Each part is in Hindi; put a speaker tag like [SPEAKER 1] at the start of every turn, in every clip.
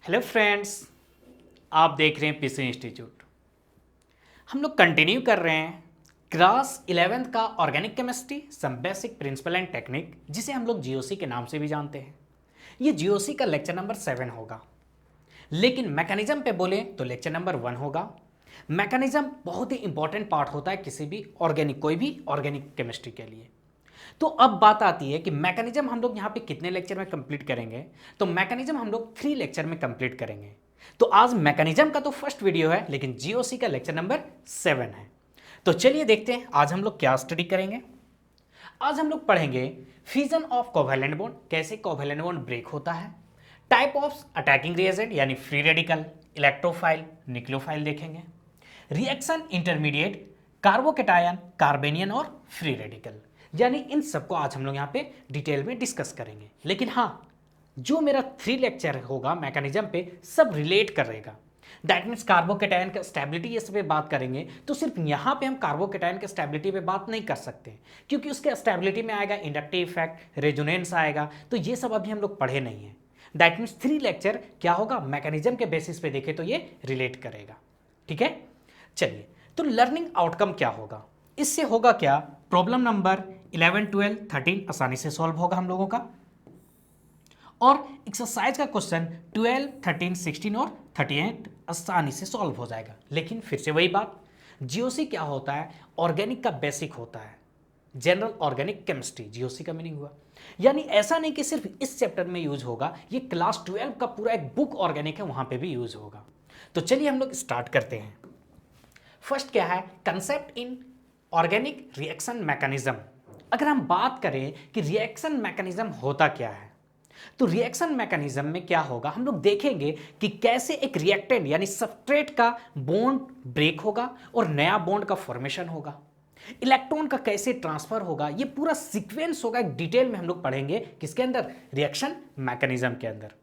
[SPEAKER 1] हेलो फ्रेंड्स, आप देख रहे हैं पीसी इंस्टीट्यूट। हम लोग कंटिन्यू कर रहे हैं क्लास 11th का organic chemistry some basic principle and technique, जिसे हम लोग जीओसी के नाम से भी जानते हैं। ये जीओसी का लेक्चर नंबर 7 होगा, लेकिन मैकेनिज्म पे बोले तो लेक्चर नंबर 1 होगा। मैकेनिज्म बहुत ही इंपॉर्टेंट पार्ट होता है किसी भी ऑर्गेनिक, कोई भी ऑर्गेनिक केमिस्ट्री के लिए। तो अब बात आती है कि मैकेनिज्म हम लोग यहाँ पे कितने लेक्चर में कंप्लीट करेंगे। तो मैकेनिज्म हम लोग 3 लेक्चर में कंप्लीट करेंगे। तो आज मैकेनिज्म का तो फर्स्ट वीडियो है, लेकिन जीओसी का लेक्चर नंबर 7 है। तो चलिए देखते हैं आज हम लोग क्या स्टडी करेंगे। आज हम लोग पढ़ेंगे फ्यूजन ऑफ कोवैलेंट बॉन्ड, कैसे कोवैलेंट बॉन्ड ब्रेक होता है, टाइप ऑफ अटैकिंग रिएजेंट यानी फ्री रेडिकल, इलेक्ट्रोफाइल, न्यूक्लियोफाइल देखेंगे, रिएक्शन इंटरमीडिएट, कार्बोकेटायन, कार्बेनियन और फ्री रेडिकल, यानी इन सबको आज हम लोग यहाँ पे डिटेल में डिस्कस करेंगे। लेकिन हाँ, जो मेरा 3 लेक्चर होगा मैकेनिज्म पे सब रिलेट करेगा। दैट मीन्स कार्बोकेटायन का स्टेबिलिटी ये सब पे बात करेंगे, तो सिर्फ यहाँ पे हम कार्बोकेटायन के स्टेबिलिटी पे बात नहीं कर सकते, क्योंकि उसके स्टेबिलिटी में आएगा इंडक्टिव इफेक्ट, रेजोनेंस आएगा, तो ये सब अभी हम लोग पढ़े नहीं है। दैट मीन्स 3 लेक्चर क्या होगा, मैकेनिज्म के बेसिस पे देखे तो ये रिलेट करेगा। ठीक है, चलिए। तो लर्निंग आउटकम क्या होगा, इससे होगा क्या, प्रॉब्लम नंबर 11, 12, 13 आसानी से सॉल्व होगा हम लोगों का, और एक्सरसाइज का क्वेश्चन 12, 13, 16 और 38 आसानी से सॉल्व हो जाएगा। लेकिन फिर से वही बात, जीओसी क्या होता है, ऑर्गेनिक का बेसिक होता है, जनरल ऑर्गेनिक केमिस्ट्री जीओसी का मीनिंग हुआ। यानी ऐसा नहीं कि सिर्फ इस चैप्टर में यूज होगा, ये क्लास 12 का पूरा एक बुक ऑर्गेनिक है, वहां पे भी यूज होगा। तो चलिए हम लोग स्टार्ट करते हैं। फर्स्ट क्या है, concept in organic reaction mechanism. अगर हम बात करें कि रिएक्शन मैकेनिज्म होता क्या है, तो रिएक्शन मैकेनिज्म में क्या होगा, हम लोग देखेंगे कि कैसे एक रिएक्टेंट यानी सबस्ट्रेट का बॉन्ड ब्रेक होगा और नया बॉन्ड का फॉर्मेशन होगा, इलेक्ट्रॉन का कैसे ट्रांसफर होगा, ये पूरा सीक्वेंस होगा, एक डिटेल में हम लोग पढ़ेंगे किसके अंदर, रिएक्शन मैकेनिज्म के अंदर।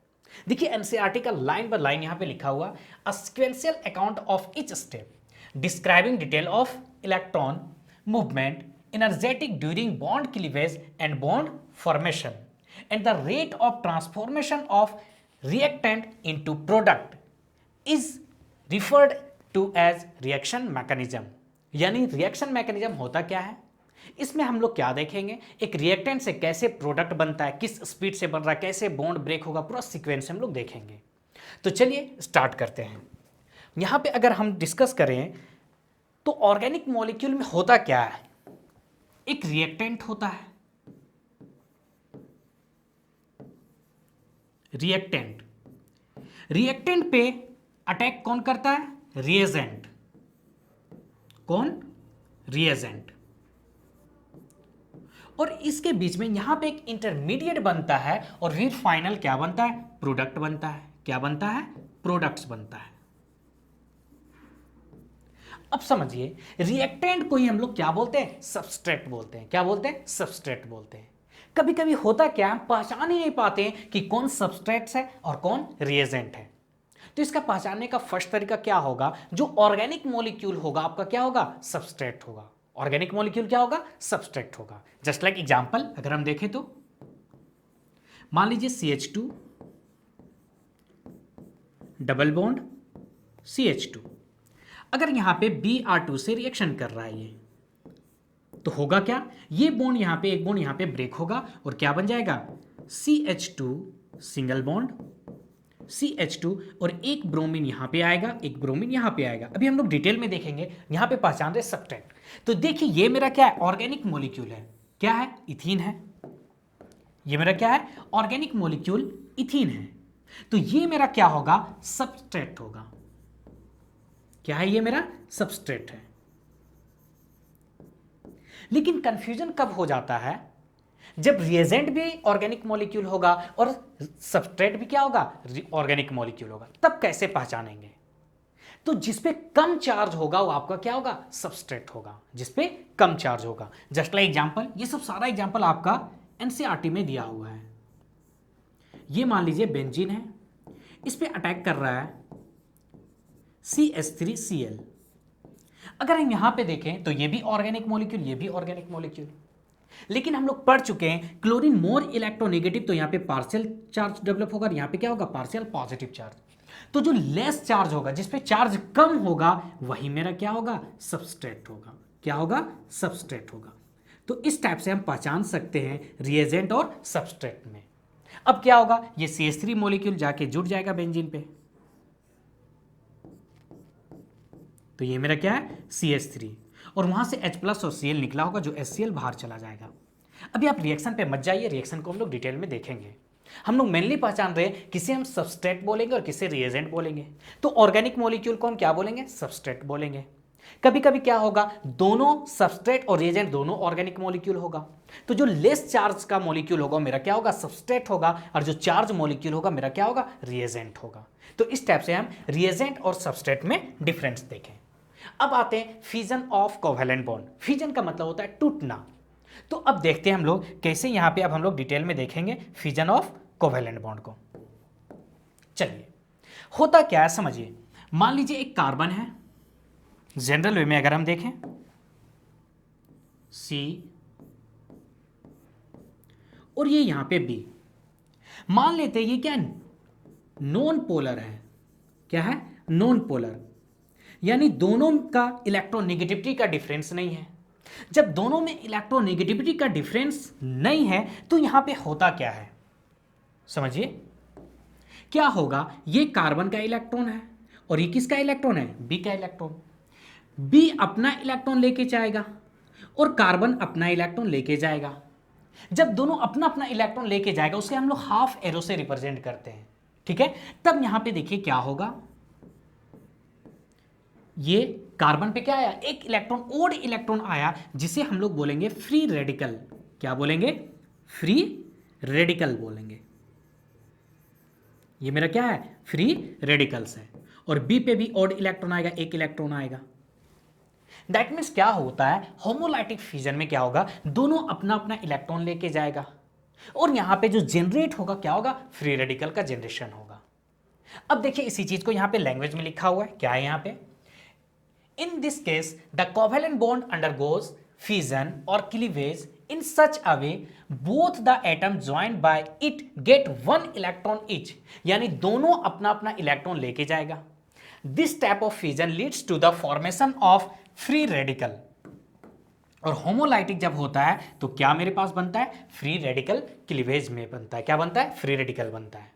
[SPEAKER 1] देखिए एनसीईआरटी का लाइन बाय लाइन यहां पे लिखा हुआ, अ sequential account of each step describing detail of electron movement, energetic during bond cleavage and bond formation, and the rate of transformation of reactant into product is referred to as reaction mechanism। यानी रिएक्शन मैकेनिज्म होता क्या है, इसमें हम लोग क्या देखेंगे, एक रिएक्टेंट से कैसे प्रोडक्ट बनता है, किस स्पीड से बन रहा है, कैसे बॉन्ड ब्रेक होगा, पूरा सीक्वेंस हम लोग देखेंगे। तो चलिए स्टार्ट करते हैं। यहां पे अगर हम डिस्कस करें तो ऑर्गेनिक मॉलिक्यूल में होता क्या है, एक रिएक्टेंट होता है, रिएक्टेंट, रिएक्टेंट पे अटैक कौन करता है, रिएजेंट, कौन, रिएजेंट, और इसके बीच में यहां पे एक इंटरमीडिएट बनता है और फिर फाइनल क्या बनता है, प्रोडक्ट बनता है। क्या बनता है, प्रोडक्ट्स बनता है। अब समझिए, रिएक्टेंट को ही हम लोग क्या बोलते हैं, सबस्ट्रेट बोलते हैं। क्या बोलते हैं, सबस्ट्रेट बोलते हैं। कभी कभी होता क्या, हम पहचान ही नहीं पाते हैं कि कौन सबस्ट्रेट्स है और कौन रिएजेंट है। तो इसका पहचानने का फर्स्ट तरीका क्या होगा, जो ऑर्गेनिक मॉलिक्यूल होगा आपका क्या होगा, सबस्ट्रेट होगा। ऑर्गेनिक मॉलिक्यूल क्या होगा, सबस्ट्रेट होगा। जस्ट लाइक एग्जांपल अगर हम देखें तो मान लीजिए CH2 डबल बॉन्ड CH2, अगर यहां पे Br2 से रिएक्शन कर रहा है ये, तो होगा क्या, ये बॉन्ड यहां पे, एक बॉन्ड यहां पे ब्रेक होगा और क्या बन जाएगा, CH2 सिंगल बॉन्ड CH2, और एक ब्रोमीन यहां पे आएगा, एक ब्रोमीन यहां पे आएगा। अभी हम लोग डिटेल में देखेंगे, यहां पे पहचान रहे सबस्ट्रेट। तो देखिए ये मेरा क्या है, ऑर्गेनिक मॉलिक्यूल है, क्या है, इथीन है। ये मेरा क्या है, ऑर्गेनिक मॉलिक्यूल इथीन है। तो ये मेरा क्या होगा, सबस्ट्रेट होगा। क्या है, ये मेरा सबस्ट्रेट है। लेकिन कंफ्यूजन कब हो जाता है, जब रिएजेंट भी ऑर्गेनिक मॉलिक्यूल होगा और सबस्ट्रेट भी क्या होगा, ऑर्गेनिक मॉलिक्यूल होगा, तब कैसे पहचानेंगे। तो जिसपे कम चार्ज होगा वो आपका क्या होगा, सबस्ट्रेट होगा, जिसपे कम चार्ज होगा। जस्ट लाइक एग्जांपल, ये सब सारा एग्जांपल आपका एनसीईआरटी में दिया हुआ है। ये मान लीजिए बेंजीन है, इस पे अटैक कर रहा है CH3Cl। अगर हम यहां पे देखें तो ये भी ऑर्गेनिक मॉलिक्यूल, ये भी ऑर्गेनिक मॉलिक्यूल। लेकिन हम लोग पढ़ चुके हैं क्लोरीन मोर इलेक्ट्रोनेगेटिव, तो यहां पे पार्शियल चार्ज डेवलप होगा, यहां पे क्या होगा, पार्शियल पॉजिटिव चार्ज। तो जो लेस चार्ज होगा, जिस पे चार्ज कम होगा, वही मेरा क्या होगा, सबस्ट्रेट होगा। क्या होगा, सबस्ट्रेट होगा। तो इस टाइप से हम पहचान सकते हैं रिएजेंट और सबस्ट्रेट में। अब क्या होगा, ये CH3 मॉलिक्यूल जाके जुड़ जाएगा बेंजीन पे, तो ये मेरा क्या है, CH3, और वहां से H+ और Cl निकला होगा, जो HCl बाहर चला जाएगा। अभी आप रिएक्शन पे मत जाइए, रिएक्शन को हम लोग डिटेल में देखेंगे। हम लोग मेनली पहचान रहे हैं किसे हम सबस्ट्रेट बोलेंगे और किसे रिएजेंट बोलेंगे। तो ऑर्गेनिक मॉलिक्यूल को हम क्या बोलेंगे, सबस्ट्रेट बोलेंगे। कभी कभी क्या होगा, दोनों सबस्ट्रेट और रिएजेंट दोनों ऑर्गेनिक मॉलिक्यूल होगा। तो जो लेस चार्ज का मॉलिक्यूल होगा मेरा क्या होगा, सबस्ट्रेट होगा, और जो चार्ज मॉलिक्यूल होगा मेरा क्या होगा, रिएजेंट होगा। तो इस टाइप से हम रिएजेंट और सबस्ट्रेट में डिफरेंस देखें। अब आते हैं fission of covalent bond. Fission का मतलब होता है टूटना। तो अब देखते हैं हम लोग कैसे, यहां पे अब हम लोग डिटेल में देखेंगे फिजन ऑफ कोवेलेंट बॉन्ड को। चलिए, होता क्या है समझिए। मान लीजिए एक कार्बन है, जनरल वे में अगर हम देखें C, और ये यहां पे B। मान लेते हैं ये क्या है, नॉन पोलर है। क्या है, नॉन पोलर, यानी दोनों का इलेक्ट्रोनेगेटिविटी का डिफरेंस नहीं है। जब दोनों में इलेक्ट्रोनेगेटिविटी का डिफरेंस नहीं है तो यहां पे होता क्या है, समझिए। क्या होगा, ये कार्बन का इलेक्ट्रॉन है और ये किसका इलेक्ट्रॉन है, बी का इलेक्ट्रॉन। बी अपना इलेक्ट्रॉन लेके जाएगा और कार्बन अपना इलेक्ट्रॉन लेके जाएगा। जब दोनों अपना अपना इलेक्ट्रॉन लेके जाएगा, उसे हम लोग हाफ एरो से रिप्रेजेंट करते हैं, ठीक है। तब यहां पे देखिए क्या होगा, ये कार्बन पे क्या आया, एक इलेक्ट्रॉन, ओड इलेक्ट्रॉन आया, जिसे हम लोग बोलेंगे फ्री रेडिकल। क्या बोलेंगे, फ्री रेडिकल बोलेंगे। ये मेरा क्या है, फ्री रेडिकल्स है। और बी पे भी ओड इलेक्ट्रॉन आएगा, एक इलेक्ट्रॉन आएगा। दैट मीन्स क्या होता है, होमोलाइटिक फिजन में क्या होगा, दोनों अपना अपना इलेक्ट्रॉन लेके जाएगा और यहां पे जो जनरेट होगा क्या होगा, फ्री रेडिकल का जनरेशन होगा। अब देखिए इसी चीज को यहां पे लैंग्वेज में लिखा हुआ है, क्या है यहां पे, in this case the covalent bond undergoes fission or cleavage in such a way both the atoms joined by it get one electron each, यानी दोनों अपना अपना इलेक्ट्रॉन लेके जाएगा। This type of fission leads to the formation of free radical। और होमोलाइटिक जब होता है तो क्या मेरे पास बनता है, फ्री रेडिकल क्लीवेज में बनता है। क्या बनता है, फ्री रेडिकल बनता है।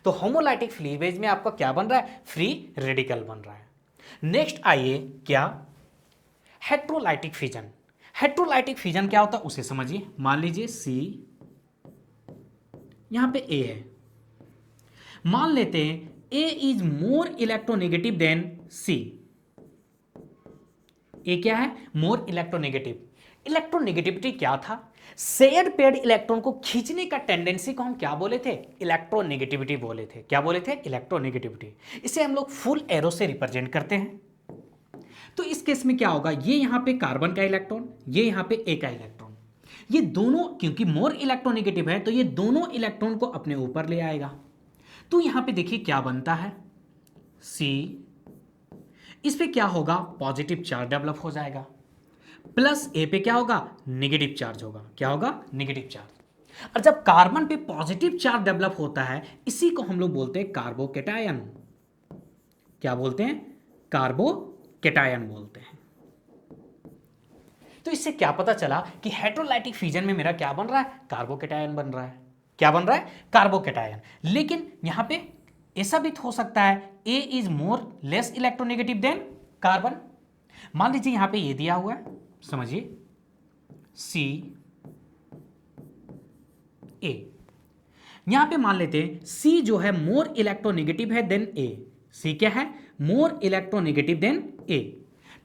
[SPEAKER 1] तो होमोलाइटिक क्लीवेज में आपका क्या बन रहा है, फ्री रेडिकल बन रहा है। नेक्स्ट आइए, क्या, हेट्रोलाइटिक फिजन। हेट्रोलाइटिक फिजन क्या होता है उसे समझिए। मान लीजिए C, यहां पे A है। मान लेते हैं A is more electronegative than C। A क्या है, मोर इलेक्ट्रोनेगेटिव। इलेक्ट्रोनेगेटिविटी क्या था, शेयर्ड पेयर्ड इलेक्ट्रॉन को खींचने का टेंडेंसी को हम क्या बोले थे, इलेक्ट्रोनेगेटिविटी बोले थे। क्या बोले थे, इलेक्ट्रोनेगेटिविटी। इसे हम लोग फुल एरो से रिप्रेजेंट करते हैं। तो इस केस में क्या होगा, ये यहां पे कार्बन का इलेक्ट्रॉन, ये यहां पे ए का इलेक्ट्रॉन, ये दोनों क्योंकि मोर इलेक्ट्रोनेगेटिव है तो ये दोनों इलेक्ट्रॉन को अपने ऊपर ले आएगा। तो यहां पे देखिए क्या बनता है, C, इस पे क्या होगा, पॉजिटिव चार्ज डेवलप हो जाएगा, प्लस ए पे क्या होगा, नेगेटिव चार्ज होगा। क्या होगा, नेगेटिव चार्ज। और जब कार्बन पे पॉजिटिव चार्ज डेवलप होता है, इसी को हम लोग बोलते हैं कार्बोकेटायन। क्या बोलते हैं, कार्बोकेटायन बोलते हैं। तो इससे क्या पता चला कि हेट्रोलाइटिक फिजन में मेरा क्या बन रहा है, कार्बोकेटायन बन रहा है। क्या बन रहा है, कार्बोकेटायन। लेकिन यहां पे ऐसा भी हो सकता है A is more less electronegative than carbon. मान लीजिए यहां पे ये दिया हुआ है, समझिए C, A। यहां पे मान लेते हैं C जो है मोर इलेक्ट्रोनेगेटिव है देन A। C क्या है, मोर इलेक्ट्रोनेगेटिव देन A।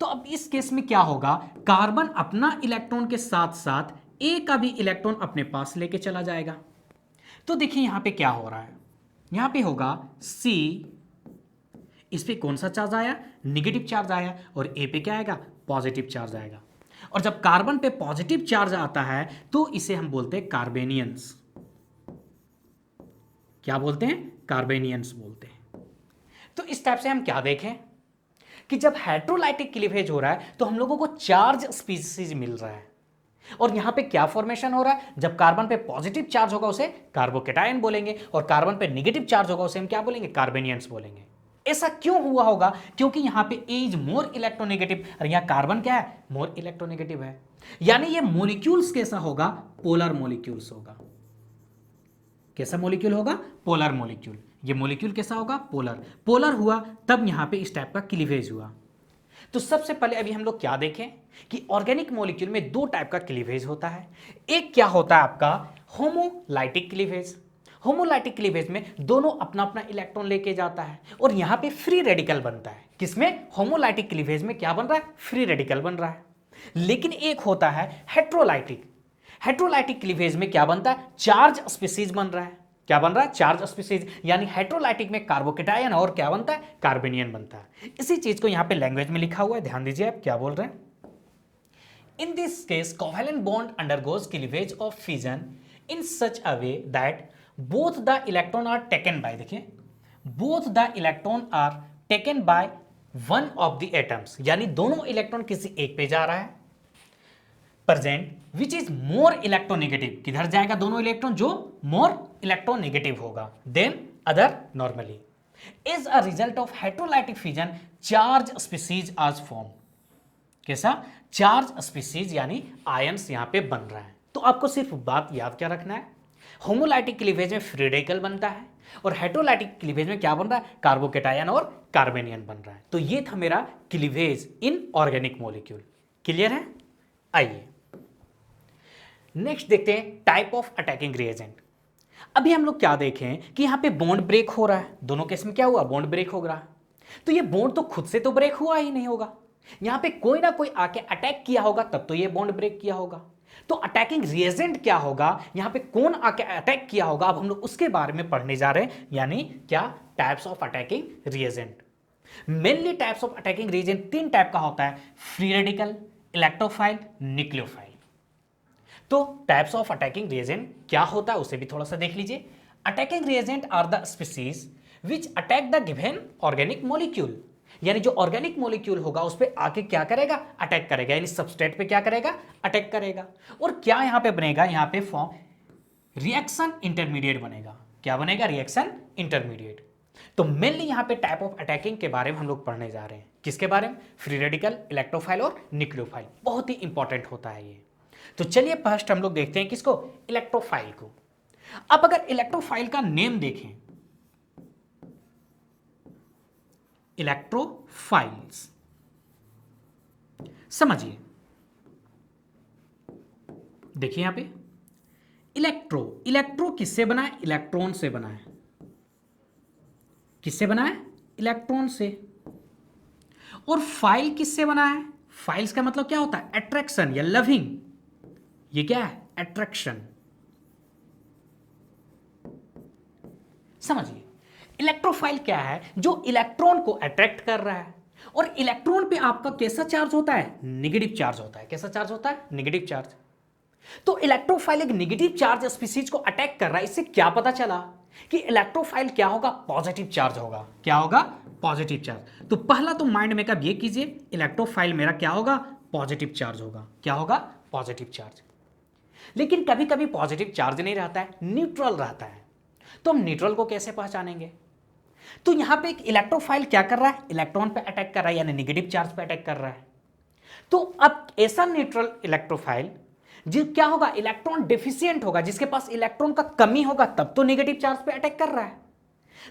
[SPEAKER 1] तो अब इस केस में क्या होगा, कार्बन अपना इलेक्ट्रॉन के साथ साथ A का भी इलेक्ट्रॉन अपने पास लेके चला जाएगा। तो देखिए यहां पे क्या हो रहा है, यहां पे होगा C, इस पे कौन सा चार्ज आया, नेगेटिव चार्ज आया, और A पे क्या आएगा, पॉजिटिव चार्ज आएगा। और जब कार्बन पे पॉजिटिव चार्ज आता है तो इसे हम बोलते हैं कार्बेनियंस। क्या बोलते हैं, कार्बेनियंस बोलते हैं। तो इस टाइप से हम क्या देखें कि जब हेट्रोलाइटिक क्लीवेज हो रहा है तो हम लोगों को चार्ज स्पीसीज मिल रहा है। और यहां पे क्या फॉर्मेशन हो रहा है, जब कार्बन पे पॉजिटिव चार्ज होगा उसे कार्बोकेटायन बोलेंगे, और कार्बन पे नेगेटिव चार्ज होगा उसे हम क्या बोलेंगे, कार्बेनियंस बोलेंगे। ऐसा क्यों हुआ होगा? क्योंकि यहां पे ए इज मोर इलेक्ट्रोनेगेटिव और यहां कार्बन क्या है? मोर इलेक्ट्रोनेगेटिव है। यानी ये मॉलिक्यूल्स कैसा होगा? पोलर मॉलिक्यूल्स होगा। कैसा मॉलिक्यूल होगा? Polar molecule. ये मॉलिक्यूल कैसा होगा? पोलर। पोलर हुआ तब यहां पे इस टाइप का क्लीवेज हुआ। तो सबसे पहले अभी हम लोग क्या देखें कि ऑर्गेनिक मॉलिक्यूल में दो टाइप का क्लीवेज होता है। एक क्या होता है आपका? Homolytic cleavage. होमोलाइटिक क्लीवेज में दोनों अपना अपना इलेक्ट्रॉन लेके जाता है और यहां पे फ्री रेडिकल बनता है। किसमें? होमोलाइटिक क्लीवेज में क्या बन रहा है? फ्री रेडिकल बन रहा है। लेकिन एक होता है हेट्रोलाइटिक। हेट्रोलाइटिक क्लीवेज में क्या बनता है? चार्ज स्पीसीज बन रहा है। क्या बन रहा है? Charge species. यानी हेट्रोलाइटिक में कार्बोकेटायन और क्या बनता है? कार्बेनियन बनता है। इसी चीज को यहां पे लैंग्वेज में लिखा हुआ है, ध्यान दीजिए आप क्या बोल रहे हैं। In this case, covalent bond undergoes cleavage of fission in such a way that both the electron are taken by, देखिए, both the electron are taken by one of the atoms, यानी दोनों इलेक्ट्रॉन किसी एक पे जा रहा है। Present which is more electronegative, किधर जाएगा दोनों इलेक्ट्रॉन? जो मोर इलेक्ट्रोनेगेटिव होगा than other normally. As a result of heterolytic fission charge species as form. कैसा? चार्ज स्पीसीज यानी आयंस यहां पे बन रहा है। तो आपको सिर्फ बात याद क्या रखना है? होमोलाइटिक क्लीवेज में फ्री रेडिकल बनता है और हेट्रोलाइटिक क्लीवेज में क्या बन रहा है? कार्बोकेटायन और कार्बेनियन बन रहा है। तो ये था मेरा cleavage in organic molecule. Clear है? आइए नेक्स्ट देखते हैं टाइप ऑफ अटैकिंग रिएजेंट। अभी हम लोग क्या देखें कि यहां पे बॉन्ड ब्रेक हो रहा है। दोनों केस में क्या हुआ? बॉन्ड ब्रेक हो रहा है। तो ये बॉन्ड तो खुद से तो ब्रेक हुआ ही नहीं होगा, यहां पे कोई ना कोई आके अटैक किया होगा तब तो ये बॉन्ड ब्रेक किया होगा। तो अटैकिंग रिएजेंट क्या होगा? यहां पे कौन आके अटैक किया होगा? अब हम लोग उसके बारे में पढ़ने जा रहे हैं। यानी क्या? Types of attacking reagent. Mainly types of attacking reagent तीन टाइप का होता है: फ्री रेडिकल, इलेक्ट्रोफाइल, न्यूक्लियोफाइल। तो टाइप्स ऑफ अटैकिंग रिएजेंट क्या होता है उसे भी थोड़ा सा देख लीजिए। Attacking reagent are the species which attack the given organic molecule, यानी जो ऑर्गेनिक मॉलिक्यूल होगा उस पर आके क्या करेगा? अटैक करेगा। यानी सबस्ट्रेट पे क्या करेगा? अटैक करेगा। और क्या यहां पे बनेगा? यहां पे फॉर्म रिएक्शन इंटरमीडिएट बनेगा। क्या बनेगा? Reaction intermediate. तो मेनली यहां पे टाइप ऑफ अटैकिंग के बारे में हम लोग पढ़ने जा रहे हैं। किसके बारे में? फ्री रेडिकल, इलेक्ट्रोफाइल और न्यूक्लियोफाइल। बहुत ही इंपॉर्टेंट होता है ये। तो चलिए फर्स्ट हम लोग देखते हैं किसको? इलेक्ट्रोफाइल को। अब अगर इलेक्ट्रोफाइल का नेम देखें, इलेक्ट्रोफाइल्स, समझिए। देखिए यहां पे इलेक्ट्रो, इलेक्ट्रो किससे बना है? इलेक्ट्रॉन से बना है। किससे बना है? इलेक्ट्रॉन से। और फाइल किससे बना है? फाइल्स का मतलब क्या होता है? अट्रैक्शन या लविंग। ये क्या है? अट्रैक्शन। समझिए इलेक्ट्रोफाइल क्या है? जो इलेक्ट्रॉन को अट्रैक्ट कर रहा है। और इलेक्ट्रॉन पे आपका कैसा चार्ज होता है? नेगेटिव चार्ज होता है। कैसा चार्ज होता है? Negative charge. तो इलेक्ट्रोफाइल एक नेगेटिव चार्ज स्पीसीज को अटैक कर रहा है। इससे क्या पता चला कि इलेक्ट्रोफाइल क्या होगा? पॉजिटिव चार्ज होगा। क्या होगा? Positive charge. तो पहला तो माइंड मेकअप ये कीजिए, इलेक्ट्रोफाइल मेरा क्या होगा? पॉजिटिव चार्ज होगा। क्या होगा? Positive charge. लेकिन कभी कभी पॉजिटिव चार्ज नहीं रहता है, न्यूट्रल रहता है। तो हम न्यूट्रल को कैसे पहचानेंगे? तो यहां पे एक इलेक्ट्रोफाइल क्या कर रहा है? इलेक्ट्रॉन पे अटैक कर रहा है, यानी नेगेटिव चार्ज पे अटैक कर रहा है। तो अब ऐसा न्यूट्रल इलेक्ट्रोफाइल जो क्या होगा? इलेक्ट्रॉन डेफिशिएंट होगा, जिसके पास इलेक्ट्रॉन का कमी होगा तब तो नेगेटिव चार्ज पे अटैक कर रहा है।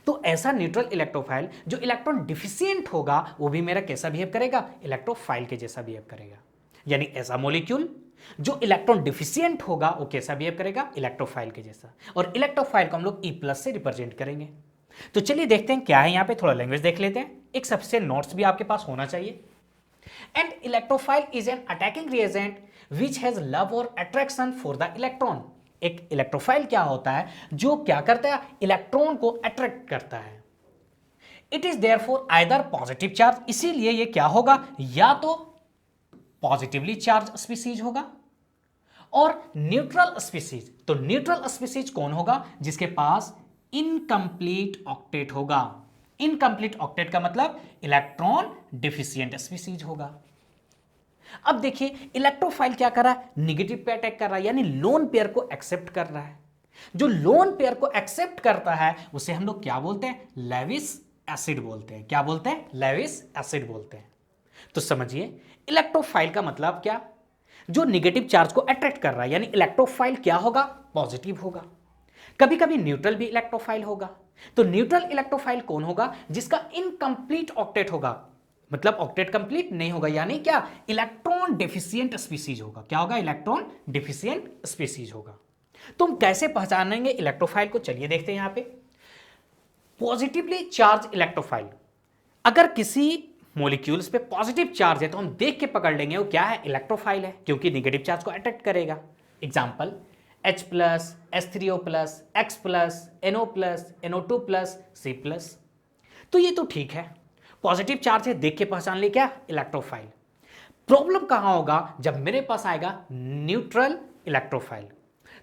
[SPEAKER 1] तो ऐसा न्यूट्रल इलेक्ट्रोफाइल जो इलेक्ट्रॉन डिफिशिएंट होगा वो भी मेरा कैसा बिहेव करेगा? इलेक्ट्रोफाइल के जैसा बिहेव करेगा। यानी ऐसा मॉलिक्यूल जो इलेक्ट्रॉन डिफिशिएंट होगा वो कैसा बिहेव करेगा? इलेक्ट्रोफाइल के जैसा। और इलेक्ट्रोफाइल को हम लोग E+ से रिप्रेजेंट करेंगे। तो चलिए देखते हैं क्या है यहां पे, थोड़ा लैंग्वेज देख लेते हैं। एक सबसे नोट्स भी आपके पास होना चाहिए। And electrophile is an attacking reagent which has love और अट्रैक्शन फॉर द इलेक्ट्रॉन। एक इलेक्ट्रोफाइल क्या होता है? जो क्या करता है? इलेक्ट्रॉन को अट्रैक्ट करता है। It is therefore either positive charge, इसीलिए ये क्या होगा? या तो पॉजिटिवली चार्ज स्पीसीज होगा और न्यूट्रल स्पीसीज। तो न्यूट्रल स्पीसीज कौन होगा? जिसके पास इनकंप्लीट ऑक्टेट होगा। इनकंप्लीट ऑक्टेट का मतलब इलेक्ट्रॉन डिफिशिएंट स्पीसीज होगा। अब देखिए इलेक्ट्रोफाइल क्या कर रहा है? निगेटिव पे अटैक कर रहा है, यानी लोन पेयर को एक्सेप्ट कर रहा है। जो लोन पेयर को एक्सेप्ट करता है उसे हम लोग क्या बोलते हैं? लेविस एसिड बोलते हैं। क्या बोलते हैं? लेविस एसिड बोलते हैं। तो समझिए इलेक्ट्रोफाइल का मतलब क्या? जो निगेटिव चार्ज को अट्रैक्ट कर रहा है, यानी इलेक्ट्रोफाइल क्या होगा? पॉजिटिव होगा। कभी कभी न्यूट्रल भी इलेक्ट्रोफाइल होगा। तो न्यूट्रल इलेक्ट्रोफाइल कौन होगा? जिसका इनकंप्लीट ऑक्टेट होगा, मतलब ऑक्टेट कंप्लीट नहीं होगा, यानी क्या? इलेक्ट्रॉन डेफिशिएंट स्पीसीज होगा। क्या होगा? इलेक्ट्रॉन डेफिशिएंट स्पीसीज होगा। तो हम कैसे पहचानेंगे इलेक्ट्रोफाइल को? चलिए देखते हैं। यहां पे पॉजिटिवली चार्ज इलेक्ट्रोफाइल, अगर किसी मॉलिक्यूल्स पे पॉजिटिव चार्ज है तो हम देख के पकड़ लेंगे वो क्या है? इलेक्ट्रोफाइल है, क्योंकि निगेटिव चार्ज को अट्रैक्ट करेगा। Example H plus, H3O plus, X plus, NO plus, NO2 plus, C plus. तो ये तो ठीक है, पॉजिटिव चार्ज है, देख के पहचान ले क्या? इलेक्ट्रोफाइल। प्रॉब्लम कहां होगा? जब मेरे पास आएगा न्यूट्रल इलेक्ट्रोफाइल।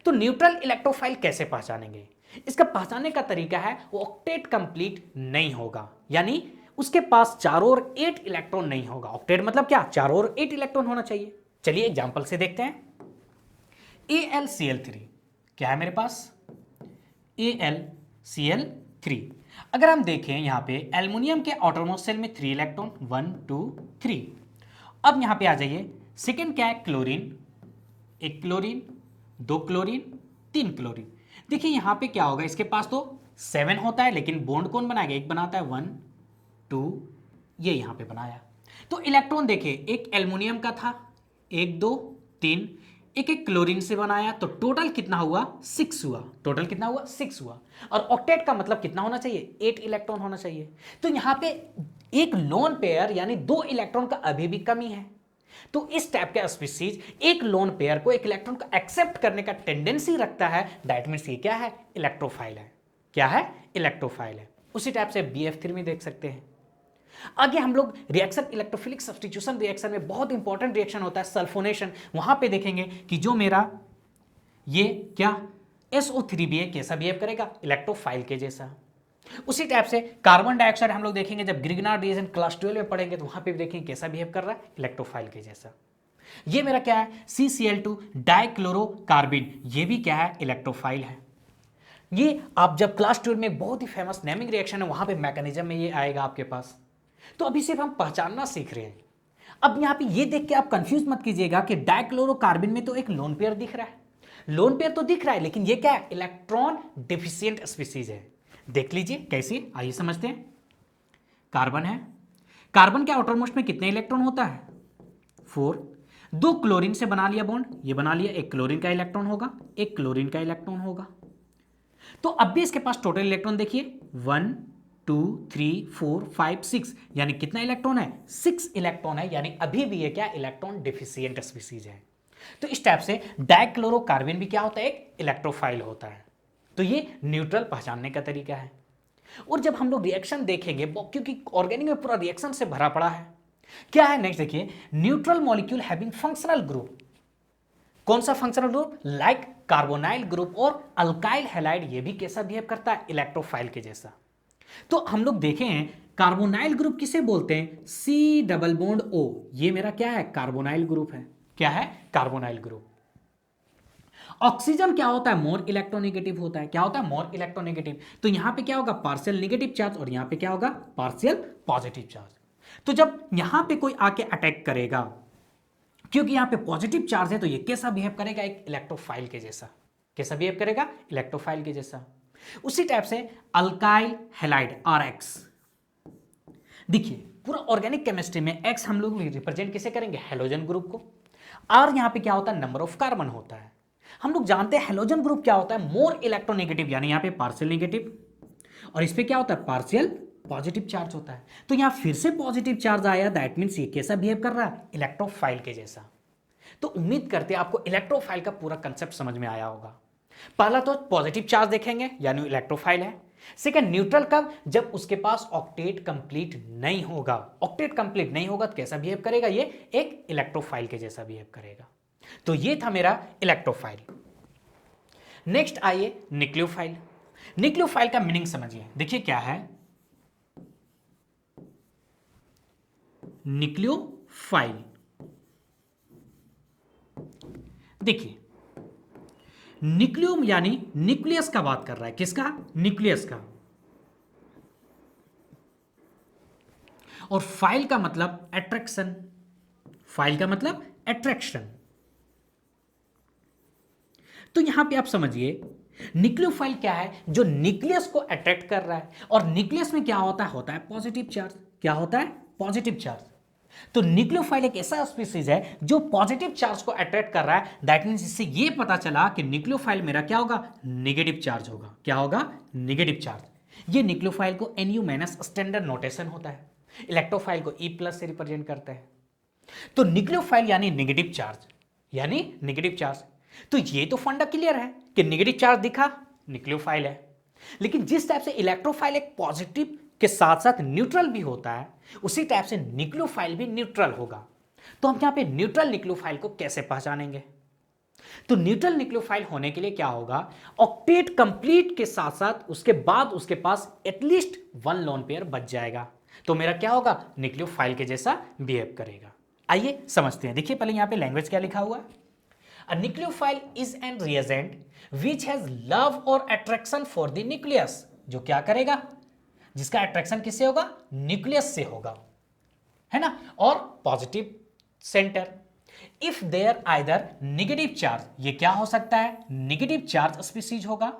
[SPEAKER 1] तो न्यूट्रल इलेक्ट्रोफाइल कैसे पहचानेंगे? इसका पहचानने का तरीका है वो ऑक्टेट कंप्लीट नहीं होगा, यानी उसके पास चारों ओर 8 इलेक्ट्रॉन नहीं होगा। ऑक्टेट मतलब क्या? चारों ओर 8 इलेक्ट्रॉन होना चाहिए। चलिए एग्जांपल से देखते हैं। AlCl3 क्या है मेरे पास? AlCl3। अगर हम देखें यहां पे एल्युमिनियम के आउटरमोस्ट शेल में 3 इलेक्ट्रॉन, 1 2 3। अब यहां पे आ जाइए, सेकंड क्या है? क्लोरीन। एक क्लोरीन, दो क्लोरीन, तीन क्लोरीन। देखिए यहां पे क्या होगा? इसके पास तो 7 होता है, लेकिन बॉन्ड कौन बनाएगा? एक बनाता है, 1 2, ये यहां पे बनाया। तो इलेक्ट्रॉन देखिए, एक एल्युमिनियम का था, 1 2 3, एक एक क्लोरीन से बनाया, तो टोटल कितना हुआ? 6 हुआ। टोटल कितना हुआ? 6 हुआ। और ऑक्टेट का मतलब कितना होना चाहिए? 8 इलेक्ट्रॉन होना चाहिए। तो यहां पे एक लोन पेयर यानी 2 इलेक्ट्रॉन का अभी भी कमी है। तो इस टाइप के स्पीसीज एक लोन पेयर को, एक इलेक्ट्रॉन को एक्सेप्ट करने का टेंडेंसी रखता है। दैट मींस ये क्या है? इलेक्ट्रोफाइल है। क्या है? इलेक्ट्रोफाइल है। उसी टाइप से BF3 में देख सकते हैं। आगे हम लोग रिएक्शन, इलेक्ट्रोफिलिक सब्स्टिट्यूशन रिएक्शन में बहुत इंपॉर्टेंट रिएक्शन होता है सल्फोनेशन। वहां पे देखेंगे कि जो मेरा ये क्या SO3 भी है, कैसा बिहेव करेगा? इलेक्ट्रोफाइल के जैसा। उसी टाइप से कार्बन डाइऑक्साइड हम लोग देखेंगे जब ग्रिग्नार्ड रिएक्शन क्लास 12 में पढ़ेंगे, तो वहां पे देखेंगे कैसा बिहेव कर रहा है? इलेक्ट्रोफाइल के जैसा। ये मेरा क्या है? CCl2 डाइक्लोरोकार्बिन, ये भी क्या है? इलेक्ट्रोफाइल है। ये आप जब क्लास 12 में बहुत ही फेमस नेमिंग रिएक्शन है, वहां पे मैकेनिज्म में ये आएगा आपके पास। तो अभी सिर्फ हम पहचानना सीख रहे हैं। अब यहां पे ये देख के आप कंफ्यूज मत कीजिएगा कि डाइक्लोरोकार्बिन में तो एक लोन पेयर दिख रहा है। लोन पेयर तो दिख रहा है, लेकिन ये क्या है? इलेक्ट्रॉन डिफिशिएंट स्पीसीज है। देख लीजिए कैसे, आइए समझते हैं। कार्बन है, कार्बन के आउटर मोस्ट में कितने इलेक्ट्रॉन होता है? 4। 2 क्लोरीन से बना लिया बॉन्ड, ये बना लिया, एक क्लोरीन का इलेक्ट्रॉन होगा, एक क्लोरीन का इलेक्ट्रॉन होगा। तो अब भी इसके पास टोटल इलेक्ट्रॉन देखिए, 1 2 3 4 5 6, यानी कितना इलेक्ट्रॉन है? 6 इलेक्ट्रॉन है, यानी अभी भी ये क्या? इलेक्ट्रॉन डिफिशिएंट स्पीसीज है। तो इस टाइप से डाइक्लोरोकार्बिन भी क्या होता है? एक इलेक्ट्रोफाइल होता है। तो ये न्यूट्रल पहचानने का तरीका है। और जब हम लोग रिएक्शन देखेंगे, क्योंकि ऑर्गेनिक में पूरा रिएक्शन से भरा पड़ा है, क्या है नेक्स्ट देखिए, neutral molecule having functional group. कौन सा functional group? Like carbonyl group और अल्काइल हैलाइड, ये भी कैसा बिहेव करता है? इलेक्ट्रोफाइल के जैसा। तो हम लोग देखे हैं कार्बोनाइल ग्रुप किसे बोलते हैं? C डबल बॉन्ड O, ये मेरा क्या है? कार्बोनाइल ग्रुप है। क्या है? Carbonyl group. ऑक्सीजन क्या होता है? मोर इलेक्ट्रोनेगेटिव होता है। क्या होता है? More electronegative. तो यहां पे क्या होगा? पार्शियल नेगेटिव चार्ज, और यहां पे क्या होगा? Partial positive charge. तो जब यहां पे कोई आके अटैक करेगा, क्योंकि यहां पे पॉजिटिव चार्ज है, तो ये कैसा बिहेव करेगा? एक इलेक्ट्रोफाइल के जैसा। कैसा बिहेव करेगा? इलेक्ट्रोफाइल के जैसा। उसी टाइप से अल्काइल हैलाइड RX, देखिए पूरा ऑर्गेनिक केमिस्ट्री में X हम लोग रिप्रेजेंट किसे करेंगे? हेलोजन ग्रुप को। R यहां पे क्या होता है? नंबर ऑफ कार्बन होता है। हम लोग जानते हैं हेलोजन ग्रुप क्या होता है? मोर इलेक्ट्रोनेगेटिव, यानी यहां पे पार्शियल नेगेटिव, और इस पे क्या होता है? पार्शियल पॉजिटिव चार्ज होता है। तो यहां फिर से पॉजिटिव चार्ज आया, दैट मींस ये कैसा बिहेव कर रहा है? इलेक्ट्रोफाइल के जैसा। तो उम्मीद करते हैं आपको इलेक्ट्रोफाइल का पूरा कंसेप्ट समझ में आया होगा। पहला तो पॉजिटिव चार्ज देखेंगे, यानी इलेक्ट्रोफाइल है। सेकंड न्यूट्रल कब? जब उसके पास ऑक्टेट कंप्लीट नहीं होगा। ऑक्टेट कंप्लीट नहीं होगा तो कैसा बिहेव करेगा? ये एक इलेक्ट्रोफाइल के जैसा बिहेव करेगा। तो ये था मेरा इलेक्ट्रोफाइल। नेक्स्ट आइए न्यूक्लियोफाइल। न्यूक्लियोफाइल का मीनिंग समझिए। देखिए क्या है न्यूक्लियोफाइल। देखिए न्यूक्लियम यानी न्यूक्लियस का बात कर रहा है। किसका? न्यूक्लियस का। और फाइल का मतलब अट्रैक्शन, फाइल का मतलब अट्रैक्शन। तो यहां पे आप समझिए न्यूक्लियोफाइल क्या है, जो न्यूक्लियस को अट्रैक्ट कर रहा है, और न्यूक्लियस में क्या होता है पॉजिटिव चार्ज। क्या होता है? Positive charge. तो न्यूक्लियोफाइल एक ऐसा स्पीसीज है जो पॉजिटिव चार्ज को अट्रैक्ट कर रहा है। दैट मींस इससे ये पता चला कि न्यूक्लियोफाइल मेरा क्या होगा? नेगेटिव चार्ज होगा। क्या होगा? Negative charge. ये न्यूक्लियोफाइल को NU- स्टैंडर्ड नोटेशन होता है। इलेक्ट्रोफाइल को E+ से रिप्रेजेंट करता है। तो न्यूक्लियोफाइल यानी नेगेटिव चार्ज, यानी नेगेटिव चार्ज। तो ये तो फंडा क्लियर है कि नेगेटिव चार्ज दिखा न्यूक्लियोफाइल है। लेकिन जिस टाइप से इलेक्ट्रोफाइल एक पॉजिटिव के साथ साथ न्यूट्रल भी होता है, उसी टाइप से न्यूक्लियोफाइल भी न्यूट्रल होगा। तो हम यहां पे न्यूट्रल न्यूक्लियोफाइल को कैसे पहचानेंगे? तो न्यूट्रल न्यूक्लियोफाइल होने के लिए क्या होगा? ऑक्टेट कंप्लीट के साथ साथ उसके बाद उसके पास एटलीस्ट 1 लोन पेयर बच जाएगा। तो मेरा क्या होगा? न्यूक्लियोफाइल के जैसा बिहेव करेगा। आइए समझते हैं। देखिए पहले यहां पे लैंग्वेज क्या लिखा हुआ है। A nucleophile is an reagent which has love or attraction for the nucleus। जो क्या करेगा? जिसका अट्रैक्शन किससे होगा? न्यूक्लियस से होगा, है ना, और positive centre. If there either negative charge, ये क्या हो सकता है? नेगेटिव चार्ज स्पीसीज होगा,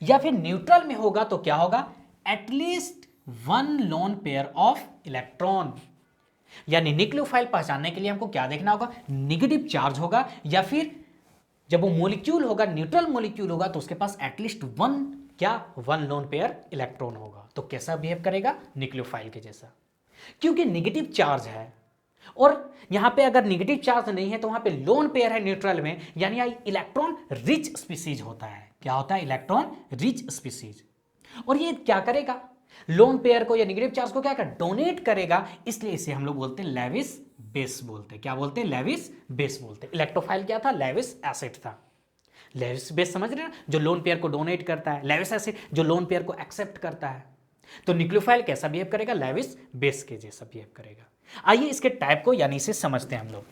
[SPEAKER 1] या फिर न्यूट्रल में होगा तो क्या होगा? At least 1 lone pair of electron. यानी न्यूक्लियोफाइल पहचानने के लिए हमको क्या देखना होगा? नेगेटिव चार्ज होगा, या फिर जब वो मोलिक्यूल होगा, न्यूट्रल मोलिक्यूल होगा, तो उसके पास एटलीस्ट 1 लोन पेयर इलेक्ट्रॉन होगा। तो कैसा बिहेव करेगा? न्यूक्लियोफाइल के जैसा। क्योंकि नेगेटिव चार्ज है, और यहां पे अगर नेगेटिव चार्ज नहीं है तो वहां पे लोन पेयर है न्यूट्रल में, यानी इलेक्ट्रॉन रिच स्पीसीज होता है। क्या होता है? Electron rich species. और ये क्या करेगा? लोन पेयर को या नेगेटिव चार्ज को क्या करेगा? डोनेट करेगा। इसलिए इसे हम लोग बोलते हैं लेविस बेस बोलते हैं। क्या बोलते हैं? लेविस बेस बोलते हैं। इलेक्ट्रोफाइल क्या था? लेविस एसिड था। लेविस बेस समझ रहे हैं ना, जो लोन पेयर को डोनेट करता है। लेविस एसिड जो लोन पेयर को एक्सेप्ट करता है। तो न्यूक्लियोफाइल कैसा बिहेव करेगा? लेविस बेस के जैसा बिहेव करेगा। आइए इसके टाइप को यानी इसे समझते हैं हम लोग।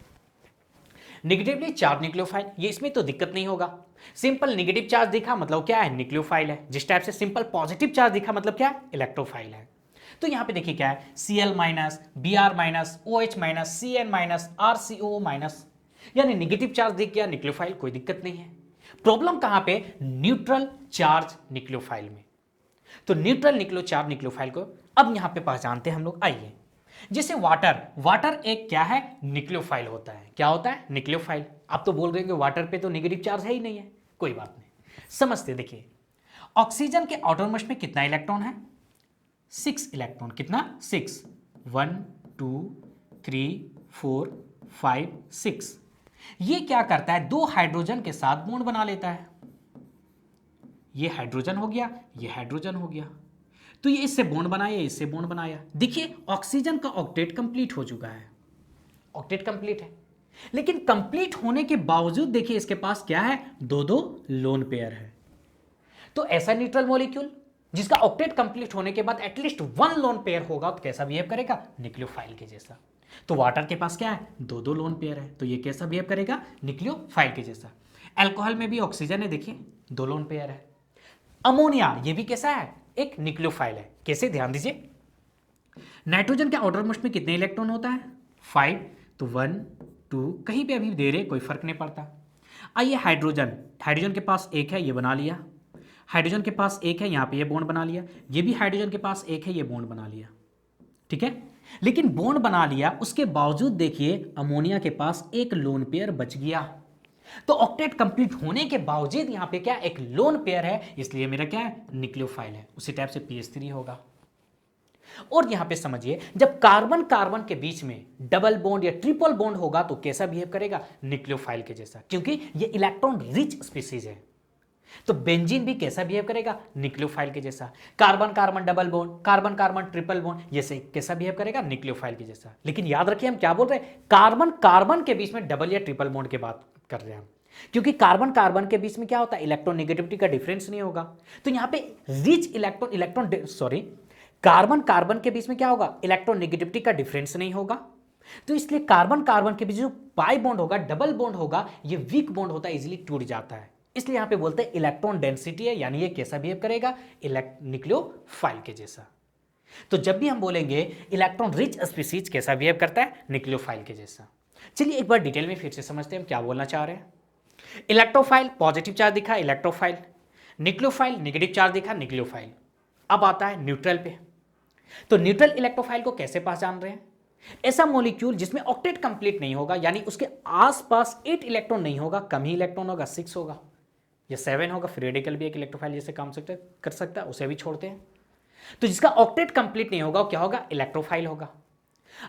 [SPEAKER 1] नेगेटिवली चार्ज न्यूक्लियोफाइल, ये इसमें तो दिक्कत नहीं होगा। सिंपल नेगेटिव चार्ज दिखा मतलब क्या है? न्यूक्लियोफाइल है। जिस टाइप से सिंपल पॉजिटिव चार्ज दिखा मतलब क्या है? इलेक्ट्रोफाइल है। तो यहां पे देखिए क्या है? Cl-, Br-, OH-, Cn-, RCOO-, यानी नेगेटिव चार्ज दिख गया न्यूक्लियोफाइल, कोई दिक्कत नहीं है। प्रॉब्लम कहां पे? न्यूट्रल चार्ज न्यूक्लियोफाइल में। तो न्यूट्रल न्यूक्लियो चार्ज न्यूक्लियोफाइल को अब यहां पे पहचानते हैं हम लोग। आइए, जैसे वाटर एक क्या है? न्यूक्लियोफाइल होता है। क्या होता है? न्यूक्लियोफाइल। आप तो बोल रहे हैं वाटर पे तो नेगेटिव चार्ज है ही नहीं है। कोई बात नहीं, समझते। देखिए ऑक्सीजन के आउटरमोस्ट में कितना इलेक्ट्रॉन है? 6 इलेक्ट्रॉन। कितना? 6। 1 2 3 4 5 6। ये क्या करता है? 2 हाइड्रोजन के साथ बॉन्ड बना लेता है। ये हाइड्रोजन हो गया, ये हाइड्रोजन हो गया। तो ये इससे बॉन्ड बनाया, इससे बॉन्ड बनाया। देखिए ऑक्सीजन का ऑक्टेट कंप्लीट हो चुका है। ऑक्टेट कंप्लीट है, लेकिन कंप्लीट होने के बावजूद देखिए इसके पास क्या है? 2 लोन पेयर है। तो ऐसा न्यूट्रल मॉलिक्यूल जिसका ऑक्टेट कंप्लीट होने के बाद एटलीस्ट 1 लोन पेयर होगा तो कैसा बिहेव करेगा? न्यूक्लियोफाइल के जैसा। तो वाटर के पास क्या है? 2 लोन पेयर है, तो ये कैसा बिहेव करेगा? न्यूक्लियोफाइल के जैसा। अल्कोहल में भी ऑक्सीजन है, देखिए 2 लोन पेयर है। अमोनिया ये भी कैसा है? एक न्यूक्लियोफाइल है। कैसे? ध्यान दीजिए, नाइट्रोजन के आउटर मोस्ट में कितने इलेक्ट्रॉन होता है? 5। तो 1 2 कहीं पे अभी दे रहे, कोई फर्क नहीं पड़ता। आइए हाइड्रोजन, हाइड्रोजन के पास एक है, ये बना लिया। हाइड्रोजन के पास एक है, यहां पे ये बॉन्ड बना लिया। ये भी हाइड्रोजन के पास एक है, ये बॉन्ड बना लिया। ठीक है, लेकिन बॉन्ड बना लिया उसके बावजूद देखिए अमोनिया के पास एक लोन पेयर बच गया। तो ऑक्टेट कंप्लीट होने के बावजूद यहां पे क्या? एक लोन पेयर है, इसलिए मेरा क्या है? न्यूक्लियोफाइल है। उसी टाइप से pH3 होगा। और यहां पे समझिए, जब कार्बन कार्बन के बीच में डबल बॉन्ड या ट्रिपल बॉन्ड होगा तो कैसा बिहेव करेगा? न्यूक्लियोफाइल के जैसा, क्योंकि ये इलेक्ट्रॉन रिच स्पीसीज है। तो बेंजीन भी कैसा बिहेव करेगा? न्यूक्लियोफाइल के जैसा। Carbon carbon double bond, carbon carbon triple bond, ये से कैसा बिहेव करेगा? न्यूक्लियोफाइल के जैसा। लेकिन याद रखिए हम क्या बोल रहे हैं? कार्बन कार्बन के बीच में डबल या ट्रिपल बॉन्ड की बात कर रहे हैं हम, क्योंकि कार्बन कार्बन के बीच में क्या होता है? इलेक्ट्रॉन नेगेटिविटी का डिफरेंस नहीं होगा। तो यहां पे रिच कार्बन कार्बन के बीच में क्या होगा? इलेक्ट्रॉन नेगेटिविटी का डिफरेंस नहीं होगा। तो इसलिए कार्बन कार्बन के बीच जो पाई बॉन्ड होगा, डबल बॉन्ड होगा, ये वीक बॉन्ड होता है, इजीली टूट जाता है। इसलिए यहां पे बोलते हैं इलेक्ट्रॉन डेंसिटी है, यानी ये कैसा बिहेव करेगा? न्यूक्लियोफाइल के जैसा। तो जब भी हम बोलेंगे इलेक्ट्रॉन रिच स्पीसीज कैसा बिहेव करता है, न्यूक्लियोफाइल के जैसा। चलिए एक बार डिटेल में फिर से समझते हैं हम क्या बोलना चाह रहे हैं। इलेक्ट्रोफाइल पॉजिटिव चार्ज दिखा इलेक्ट्रोफाइल, न्यूक्लियोफाइल नेगेटिव चार्ज दिखा न्यूक्लियोफाइल। अब आता है न्यूट्रल पे। तो न्यूट्रल इलेक्ट्रोफाइल को कैसे पहचान रहे हैं? ऐसा मॉलिक्यूल जिसमें ऑक्टेट कंप्लीट नहीं होगा, यानी उसके आसपास 8 इलेक्ट्रॉन नहीं होगा, कम ही इलेक्ट्रॉन होगा, 6 होगा या 7 होगा। फ्री रेडिकल भी एक इलेक्ट्रोफाइल जैसे काम कर सकता है, उसे भी छोड़ते हैं। तो जिसका ऑक्टेट कंप्लीट नहीं होगा वो क्या होगा? इलेक्ट्रोफाइल होगा।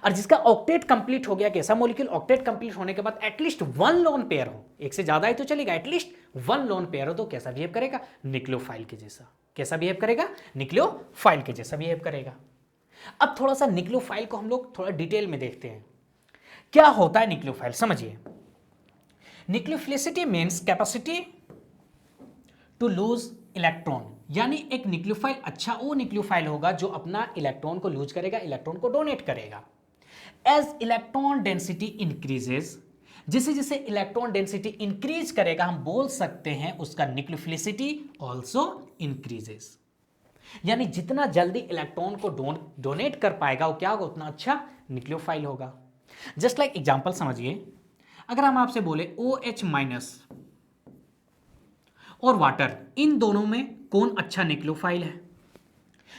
[SPEAKER 1] और जिसका ऑक्टेट कंप्लीट हो गया, कैसा मॉलिक्यूल ऑक्टेट कंप्लीट होने के बाद एटलीस्ट 1 लोन पेयर हो, एक से ज्यादा ही तो चलेगा, एटलीस्ट 1 लोन पेयर हो, तो कैसा बिहेव करेगा? न्यूक्लियोफाइल के जैसा। कैसा बिहेव करेगा? न्यूक्लियोफाइल के जैसा बिहेव करेगा। अब थोड़ा सा न्यूक्लियोफाइल को हम लोग थोड़ा डिटेल में देखते हैं। क्या होता है न्यूक्लियोफाइल, समझिए। Nucleophilicity means capacity to lose electron, यानी एक न्यूक्लियोफाइल अच्छा वो न्यूक्लियोफाइल होगा जो अपना इलेक्ट्रॉन को लूज करेगा, इलेक्ट्रॉन को डोनेट करेगा। एज इलेक्ट्रॉन डेंसिटी इंक्रीजेस, जैसे जैसे इलेक्ट्रॉन डेंसिटी इंक्रीज करेगा हम बोल सकते हैं उसका न्यूक्लियोफिलिसिटी ऑल्सो इंक्रीजेस। यानी जितना जल्दी इलेक्ट्रॉन को डोनेट कर पाएगा वो क्या होगा? उतना अच्छा न्यूक्लियोफाइल होगा। जस्ट लाइक एग्जांपल समझिए, अगर हम आपसे बोले OH माइनस और वाटर, इन दोनों में कौन अच्छा न्यूक्लियोफाइल है?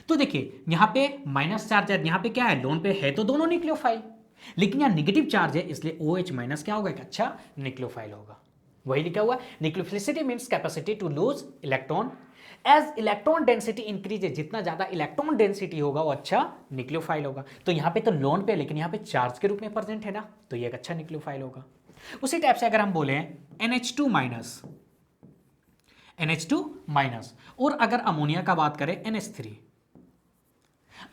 [SPEAKER 1] तो देखिए यहां पे माइनस चार्ज है, यहां पे क्या है? लोन पे है तो दोनों न्यूक्लियोफाइल, लेकिन यहां नेगेटिव चार्ज है इसलिए OH माइनस क्या होगा? एक अच्छा न्यूक्लियोफाइल होगा। वही लिखा हुआ nucleophilicity means capacity to lose electron as electron density increase, जितना ज्यादा इलेक्ट्रॉन डेंसिटी होगा वो अच्छा न्यूक्लियोफाइल होगा। तो यहां पे तो लोन पे, लेकिन यहां पे चार्ज के रूप में प्रेजेंट है ना, तो ये एक अच्छा न्यूक्लियोफाइल होगा। उसी टाइप से अगर हम बोले NH2 माइनस, NH2 माइनस, और अगर अमोनिया का बात करें NH3।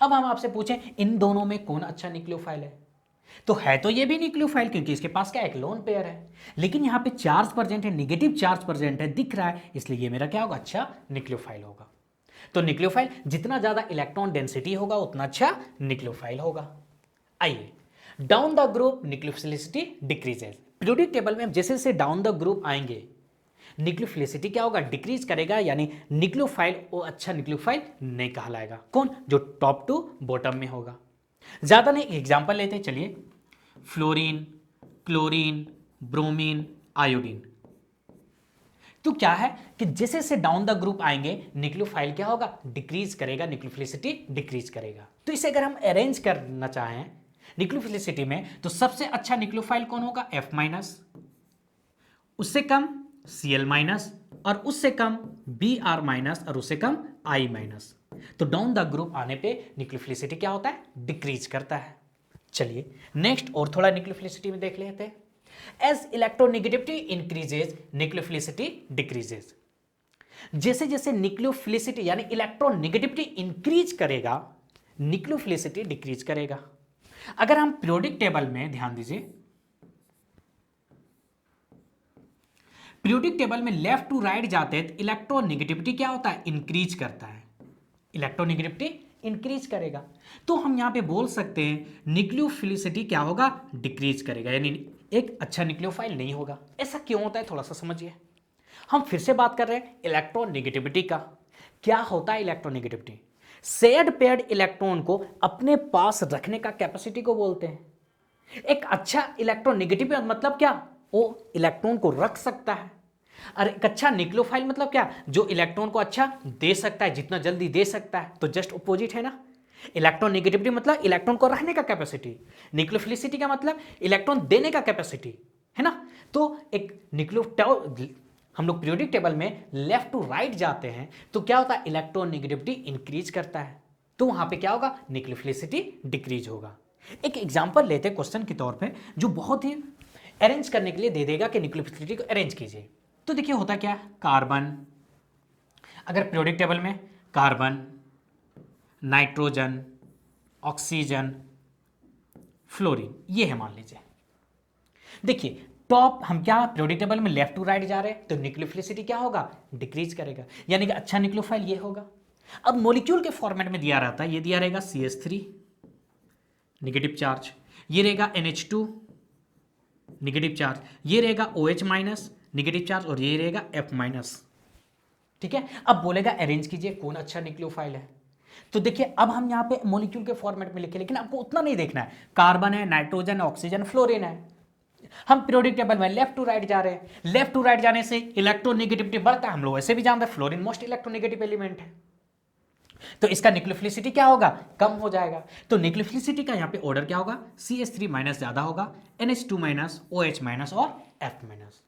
[SPEAKER 1] अब हम आपसे पूछें इन दोनों में कौन अच्छा न्यूक्लियोफाइल है, तो है तो ये भी न्यूक्लियोफाइल, क्योंकि इसके पास क्या एक लोन पेयर है, लेकिन यहां पे चार्ज प्रेजेंट है, नेगेटिव चार्ज प्रेजेंट है, दिख रहा है, इसलिए ये मेरा क्या होगा? अच्छा न्यूक्लियोफाइल होगा। तो न्यूक्लियोफाइल जितना ज्यादा इलेक्ट्रॉन डेंसिटी होगा उतना अच्छा न्यूक्लियोफाइल होगा। आइए down the group nucleophilicity decreases. Periodic table में जैसे जैसे डाउन द ग्रुप आएंगे न्यूक्लियोफिलिसिटी क्या होगा? डिक्रीज करेगा, यानी न्यूक्लियोफाइल वो अच्छा न्यूक्लियोफाइल नहीं कहलाएगा। कौन? जो टॉप टू बॉटम में होगा। ज्यादा नहीं, एग्जांपल लेते हैं, चलिए। Fluorine, chlorine, bromine, iodine. तो क्या है कि जैसे से डाउन द ग्रुप आएंगे न्यूक्लियोफाइल क्या होगा? डिक्रीज करेगा, न्यूक्लियोफिलिसिटी डिक्रीज करेगा। तो इसे अगर हम अरेंज करना चाहें न्यूक्लियोफिलिसिटी में, तो सबसे अच्छा न्यूक्लियोफाइल कौन होगा? F माइनस, उससे कम Cl माइनस, और उससे कम Br माइनस, और उससे कम I माइनस। तो डाउन द ग्रुप आने पे न्यूक्लियोफिलिसिटी क्या होता है? डिक्रीज करता है। चलिए नेक्स्ट और थोड़ा न्यूक्लियोफिलिसिटी में देख लेते हैं। As electronegativity increases nucleophilicity decreases. जैसे जैसे न्यूक्लियोफिलिसिटी यानी इलेक्ट्रोनेगेटिविटी इंक्रीज करेगा न्यूक्लियोफिलिसिटी डिक्रीज करेगा। अगर हम पीरियोडिक टेबल में ध्यान दीजिए, पीरियोडिक टेबल में लेफ्ट टू राइट जाते हैं तो इलेक्ट्रोनेगेटिविटी क्या होता है? इंक्रीज करता है। इलेक्ट्रोनेगेटिविटी इंक्रीज करेगा, तो हम यहां पे बोल सकते हैं न्यूक्लियोफिलिसिटी क्या होगा? डिक्रीज करेगा, यानी एक अच्छा न्यूक्लियोफाइल नहीं होगा। ऐसा क्यों होता है थोड़ा सा समझिए। हम फिर से बात कर रहे हैं इलेक्ट्रोनेगेटिविटी का। क्या होता है इलेक्ट्रोनेगेटिविटी? शेयर्ड पेयर्ड इलेक्ट्रॉन को अपने पास रखने का कैपेसिटी को बोलते हैं। एक अच्छा इलेक्ट्रोनेगेटिव मतलब क्या? वो इलेक्ट्रॉन को रख सकता है। और एक अच्छा न्यूक्लियोफाइल मतलब क्या? जो इलेक्ट्रॉन को अच्छा दे सकता है, जितना जल्दी दे सकता है। तो जस्ट अपोजिट है ना। इलेक्ट्रोनेगेटिविटी मतलब इलेक्ट्रॉन को रखने का कैपेसिटी, न्यूक्लियोफिलिसिटी का मतलब इलेक्ट्रॉन देने का कैपेसिटी, है ना। तो एक हम लोग पीरियोडिक टेबल में लेफ्ट टू राइट जाते हैं तो क्या होता है? इलेक्ट्रोनेगेटिविटी इंक्रीज करता है, तो वहां पे क्या होगा? न्यूक्लियोफिलिसिटी डिक्रीज होगा। एक एग्जांपल लेते हैं क्वेश्चन के तौर पे, जो बहुत ही अरेंज करने के लिए दे देगा कि न्यूक्लियोफिलिसिटी को अरेंज कीजिए। तो देखिए होता क्या है, कार्बन, अगर पीरियोडिक टेबल में कार्बन, नाइट्रोजन, ऑक्सीजन, फ्लोरीन, ये है मान लीजिए। देखिए टॉप हम क्या पीरियोडिक टेबल में लेफ्ट टू राइट जा रहे हैं तो न्यूक्लियोफिलिसिटी क्या होगा? डिक्रीज करेगा, यानी कि अच्छा न्यूक्लियोफाइल ये होगा। अब मॉलिक्यूल के फॉर्मेट में दिया रहता है, ये दिया रहेगा CH3 नेगेटिव चार्ज, ये रहेगा NH2 नेगेटिव चार्ज, ये रहेगा OH माइनस नेगेटिव चार्ज, और ये रहेगा F माइनस। ठीक है, अब बोलेगा अरेंज कीजिए कौन अच्छा न्यूक्लियोफाइल है। तो देखिए अब हम यहाँ पे मॉलिक्यूल के फॉर्मेट में लिखे, लेकिन आपको उतना नहीं देखना है। कार्बन है, नाइट्रोजन है, ऑक्सीजन, फ्लोरीन है। हम पीरियोडिक टेबल में लेफ्ट टू राइट जा रहे हैं, लेफ्ट टू राइट जाने से इलेक्ट्रोनेगेटिविटी बढ़ता है। हम लोग वैसे भी जानते हैं फ्लोरीन मोस्ट इलेक्ट्रोनेगेटिव एलिमेंट है, तो इसका न्यूक्लियोफिलिसिटी क्या होगा, कम हो जाएगा। तो न्यूक्लियोफिलिसिटी का यहाँ पे ऑर्डर क्या होगा, CH3 माइनस ज्यादा होगा, NH2 माइनस, OH माइनस और F माइनस।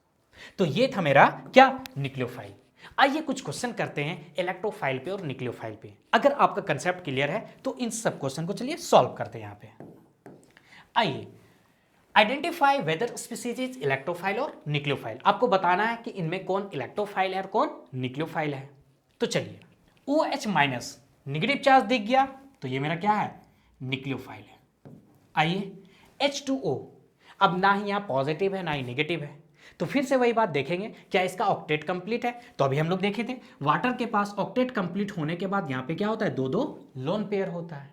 [SPEAKER 1] तो ये था मेरा क्या, न्यूक्लियोफाइल। आइए कुछ क्वेश्चन करते हैं इलेक्ट्रोफाइल पे और न्यूक्लियोफाइल पे। अगर आपका कंसेप्ट क्लियर है तो इन सब क्वेश्चन को चलिए सॉल्व करते हैं यहाँ पे। आइए, identify whether species is electrophile और न्यूक्लियोफाइल। आपको बताना है कि इनमें कौन इलेक्ट्रोफाइल है और कौन न्यूक्लियोफाइल है। तो चलिए, OH माइनस निगेटिव चार्ज दिख गया तो ये मेरा क्या है, न्यूक्लियोफाइल है। आइए, H2O, अब ना ही यहाँ पॉजिटिव है ना ही नेगेटिव है, तो फिर से वही बात देखेंगे, क्या इसका ऑक्टेट कंप्लीट है। तो अभी हम लोग देखे थे वाटर के पास ऑक्टेट कंप्लीट होने के बाद यहाँ पे क्या होता है, दो दो लोन पेयर होता है।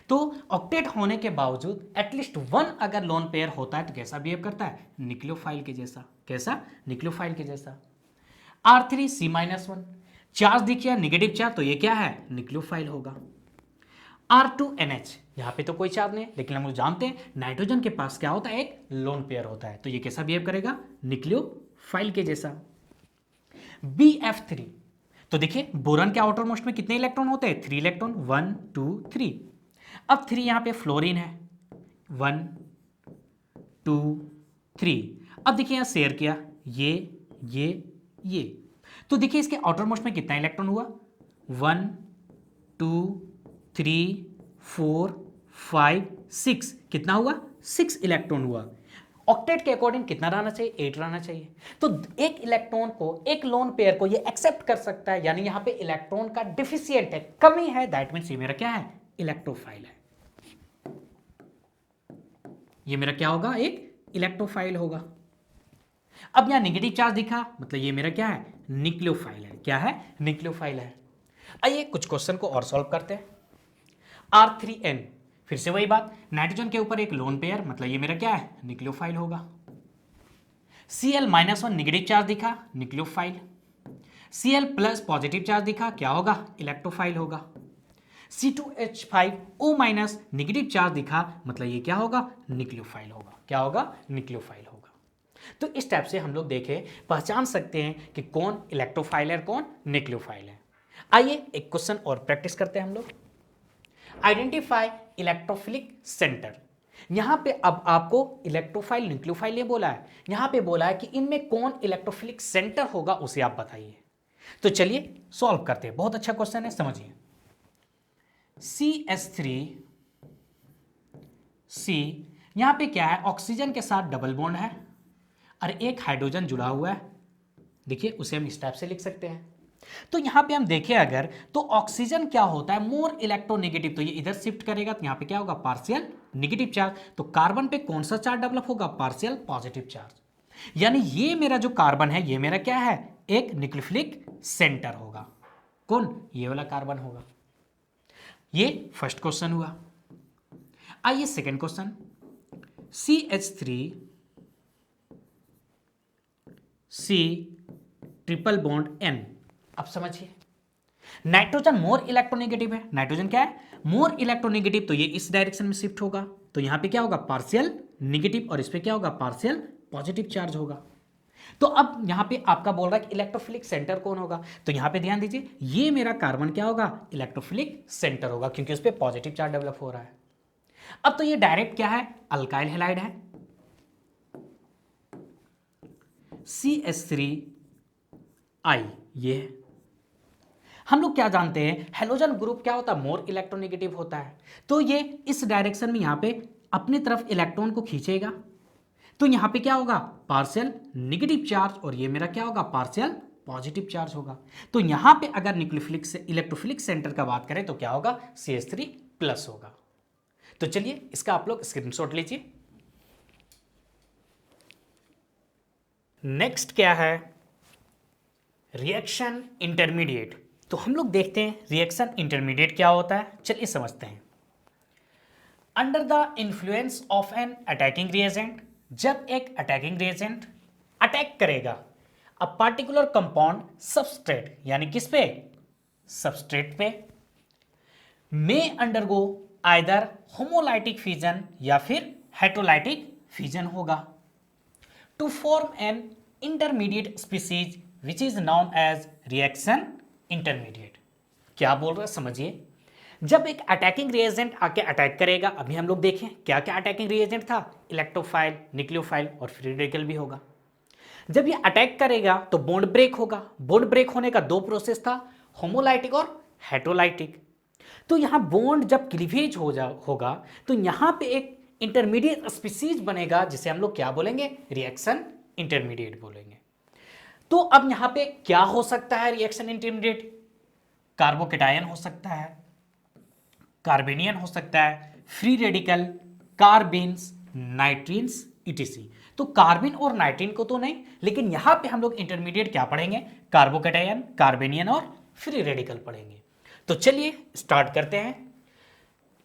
[SPEAKER 1] तो ऑक्टेट होने के बावजूद एटलीस्ट वन अगर लोन पेयर होता है तो कैसा बिहेव करता है, न्यूक्लियोफाइल के जैसा। कैसा, न्यूक्लियोफाइल के जैसा। R3C-1 चार्ज दिखिए निगेटिव चार्ज, तो ये क्या है, न्यूक्लियोफाइल होगा। R2NH, यहाँ पे तो कोई चार्ज नहीं है, लेकिन हम लोग जानते हैं नाइट्रोजन के पास क्या होता है, एक लोन पेयर होता है, तो ये कैसा बिहेव करेगा, न्यूक्लियोफाइल के जैसा। BF3, तो देखिए बोरॉन के आउटर मोस्ट में कितने इलेक्ट्रॉन होते हैं, 3 इलेक्ट्रॉन, 1 2 3। अब 3 यहाँ पे फ्लोरीन है, 1 2 3। अब देखिए यहाँ शेयर किया, ये, तो देखिए इसके आउटर मोस्ट में कितना इलेक्ट्रॉन हुआ, 1 2 3 4 5 6, कितना हुआ, 6 इलेक्ट्रॉन हुआ। ऑक्टेट के अकॉर्डिंग कितना रहना चाहिए, 8 रहना चाहिए। तो एक इलेक्ट्रॉन को, एक लोन पेयर को ये एक्सेप्ट कर सकता है, यानी यहां पे इलेक्ट्रॉन का डिफिशियंट है, कमी है, दैट मीन्स ये मेरा क्या है, इलेक्ट्रोफाइल है। ये मेरा क्या होगा, एक इलेक्ट्रोफाइल होगा। अब यहां नेगेटिव चार्ज दिखा, मतलब ये मेरा क्या है, न्यूक्लियोफाइल है। क्या है, न्यूक्लियोफाइल है। आइए कुछ क्वेश्चन को और सॉल्व करते हैं। R3N, फिर से वही बात, नाइट्रोजन के ऊपर एक लोन पेयर, मतलब ये मेरा क्या है, न्यूक्लियोफाइल होगा। Cl-1 नेगेटिव चार्ज दिखा, न्यूक्लियोफाइल। Cl+ पॉजिटिव चार्ज दिखा, क्या होगा, इलेक्ट्रोफाइल होगा। C2H5O- नेगेटिव चार्ज दिखा, मतलब ये क्या होगा, न्यूक्लियोफाइल होगा। क्या होगा, न्यूक्लियोफाइल होगा। तो इस टाइप से हम लोग देखें, पहचान सकते हैं कि कौन इलेक्ट्रोफाइल है और कौन न्यूक्लियोफाइल है। आइए एक क्वेश्चन और प्रैक्टिस करते हैं हम लोग। Identify electrophilic centre. यहां पे अब आपको इलेक्ट्रोफाइल न्यूक्लियोफाइल नहीं बोला है, यहां पे बोला है कि इनमें कौन इलेक्ट्रोफिलिक सेंटर होगा, उसे आप बताइए। तो चलिए सॉल्व करते हैं, बहुत अच्छा क्वेश्चन है, समझिए। CH3C, यहां पे क्या है, ऑक्सीजन के साथ डबल बॉन्ड है और एक हाइड्रोजन जुड़ा हुआ है। देखिए उसे हम इस टाइप से लिख सकते हैं। तो यहां पे हम देखें अगर, तो ऑक्सीजन क्या होता है, मोर इलेक्ट्रोनेगेटिव, तो ये इधर शिफ्ट करेगा, तो यहां पे क्या होगा, पार्शियल नेगेटिव चार्ज। तो कार्बन पे कौन सा चार्ज डेवलप होगा, पार्शियल पॉजिटिव चार्ज। यानी ये मेरा जो कार्बन है, ये मेरा क्या है, एक न्यूक्लियोफिलिक सेंटर होगा। कौन, ये वाला कार्बन होगा। ये फर्स्ट क्वेश्चन हुआ। आइए second question. CH3C triple bond N। अब समझिए, नाइट्रोजन मोर इलेक्ट्रोनेगेटिव है, नाइट्रोजन क्या है, मोर इलेक्ट्रोनेगेटिव, तो ये इस डायरेक्शन में शिफ्ट होगा, तो यहां पे क्या होगा, पार्शियल नेगेटिव, और इस पे क्या होगा, पार्शियल पॉजिटिव चार्ज होगा। तो अब यहां पे आपका बोल रहा है कि इलेक्ट्रोफिलिक सेंटर कौन होगा, तो यहां पे ध्यान दीजिए, ये मेरा कार्बन क्या होगा, इलेक्ट्रोफिलिक सेंटर होगा, क्योंकि उस पे पॉजिटिव चार्ज डेवलप हो रहा है। अब तो ये डायरेक्ट क्या है, अल्काइल हैलाइड है। CH3I ये है। हम लोग क्या जानते हैं, हेलोजन ग्रुप क्या होता है, मोर इलेक्ट्रोनेगेटिव होता है, तो ये इस डायरेक्शन में यहां पे अपनी तरफ इलेक्ट्रॉन को खींचेगा, तो यहां पे क्या होगा, पार्शियल नेगेटिव चार्ज, और ये मेरा क्या होगा, पार्शियल पॉजिटिव चार्ज होगा। तो यहां पे अगर न्यूक्लियोफिलिक से इलेक्ट्रोफिलिक सेंटर का बात करें तो क्या होगा, CH3+ होगा। तो चलिए इसका आप लोग स्क्रीनशॉट लीजिए। नेक्स्ट क्या है, रिएक्शन इंटरमीडिएट। तो हम लोग देखते हैं रिएक्शन इंटरमीडिएट क्या होता है, चलिए समझते हैं। Under the influence of an attacking reagent, जब एक अटैकिंग रिएजेंट अटैक करेगा अ पार्टिकुलर कंपाउंड सबस्ट्रेट, यानी किस पे, सबस्ट्रेट पे, may undergo either homolytic fission या फिर हेट्रोलाइटिक फिजन होगा to form an intermediate species which is known as reaction intermediate. क्या बोल रहा है समझिए, जब एक अटैकिंग रिएजेंट आके अटैक करेगा, अभी हम लोग देखें क्या क्या अटैकिंग रिएजेंट था, इलेक्ट्रोफाइल, न्यूक्लियोफाइल और फ्री रेडिकल भी होगा। जब ये अटैक करेगा तो बॉन्ड ब्रेक होगा। बॉन्ड ब्रेक होने का दो प्रोसेस था, होमोलाइटिक और हेट्रोलाइटिक। तो यहां बॉन्ड जब क्लीवेज होगा तो यहां पे एक इंटरमीडिएट स्पीसीज बनेगा जिसे हम लोग क्या बोलेंगे, रिएक्शन इंटरमीडिएट बोलेंगे। तो अब यहां पे क्या हो सकता है रिएक्शन इंटरमीडिएट, कार्बोकेटायन हो सकता है, कार्बेनियन हो सकता है, फ्री रेडिकल, कार्बिन्स, नाइट्रीन्स इटीसी। तो कार्बिन और नाइट्रीन को तो नहीं, लेकिन यहां पे हम लोग इंटरमीडिएट क्या पढ़ेंगे, कार्बोकेटायन, कार्बेनियन और फ्री रेडिकल पढ़ेंगे। तो चलिए स्टार्ट करते हैं।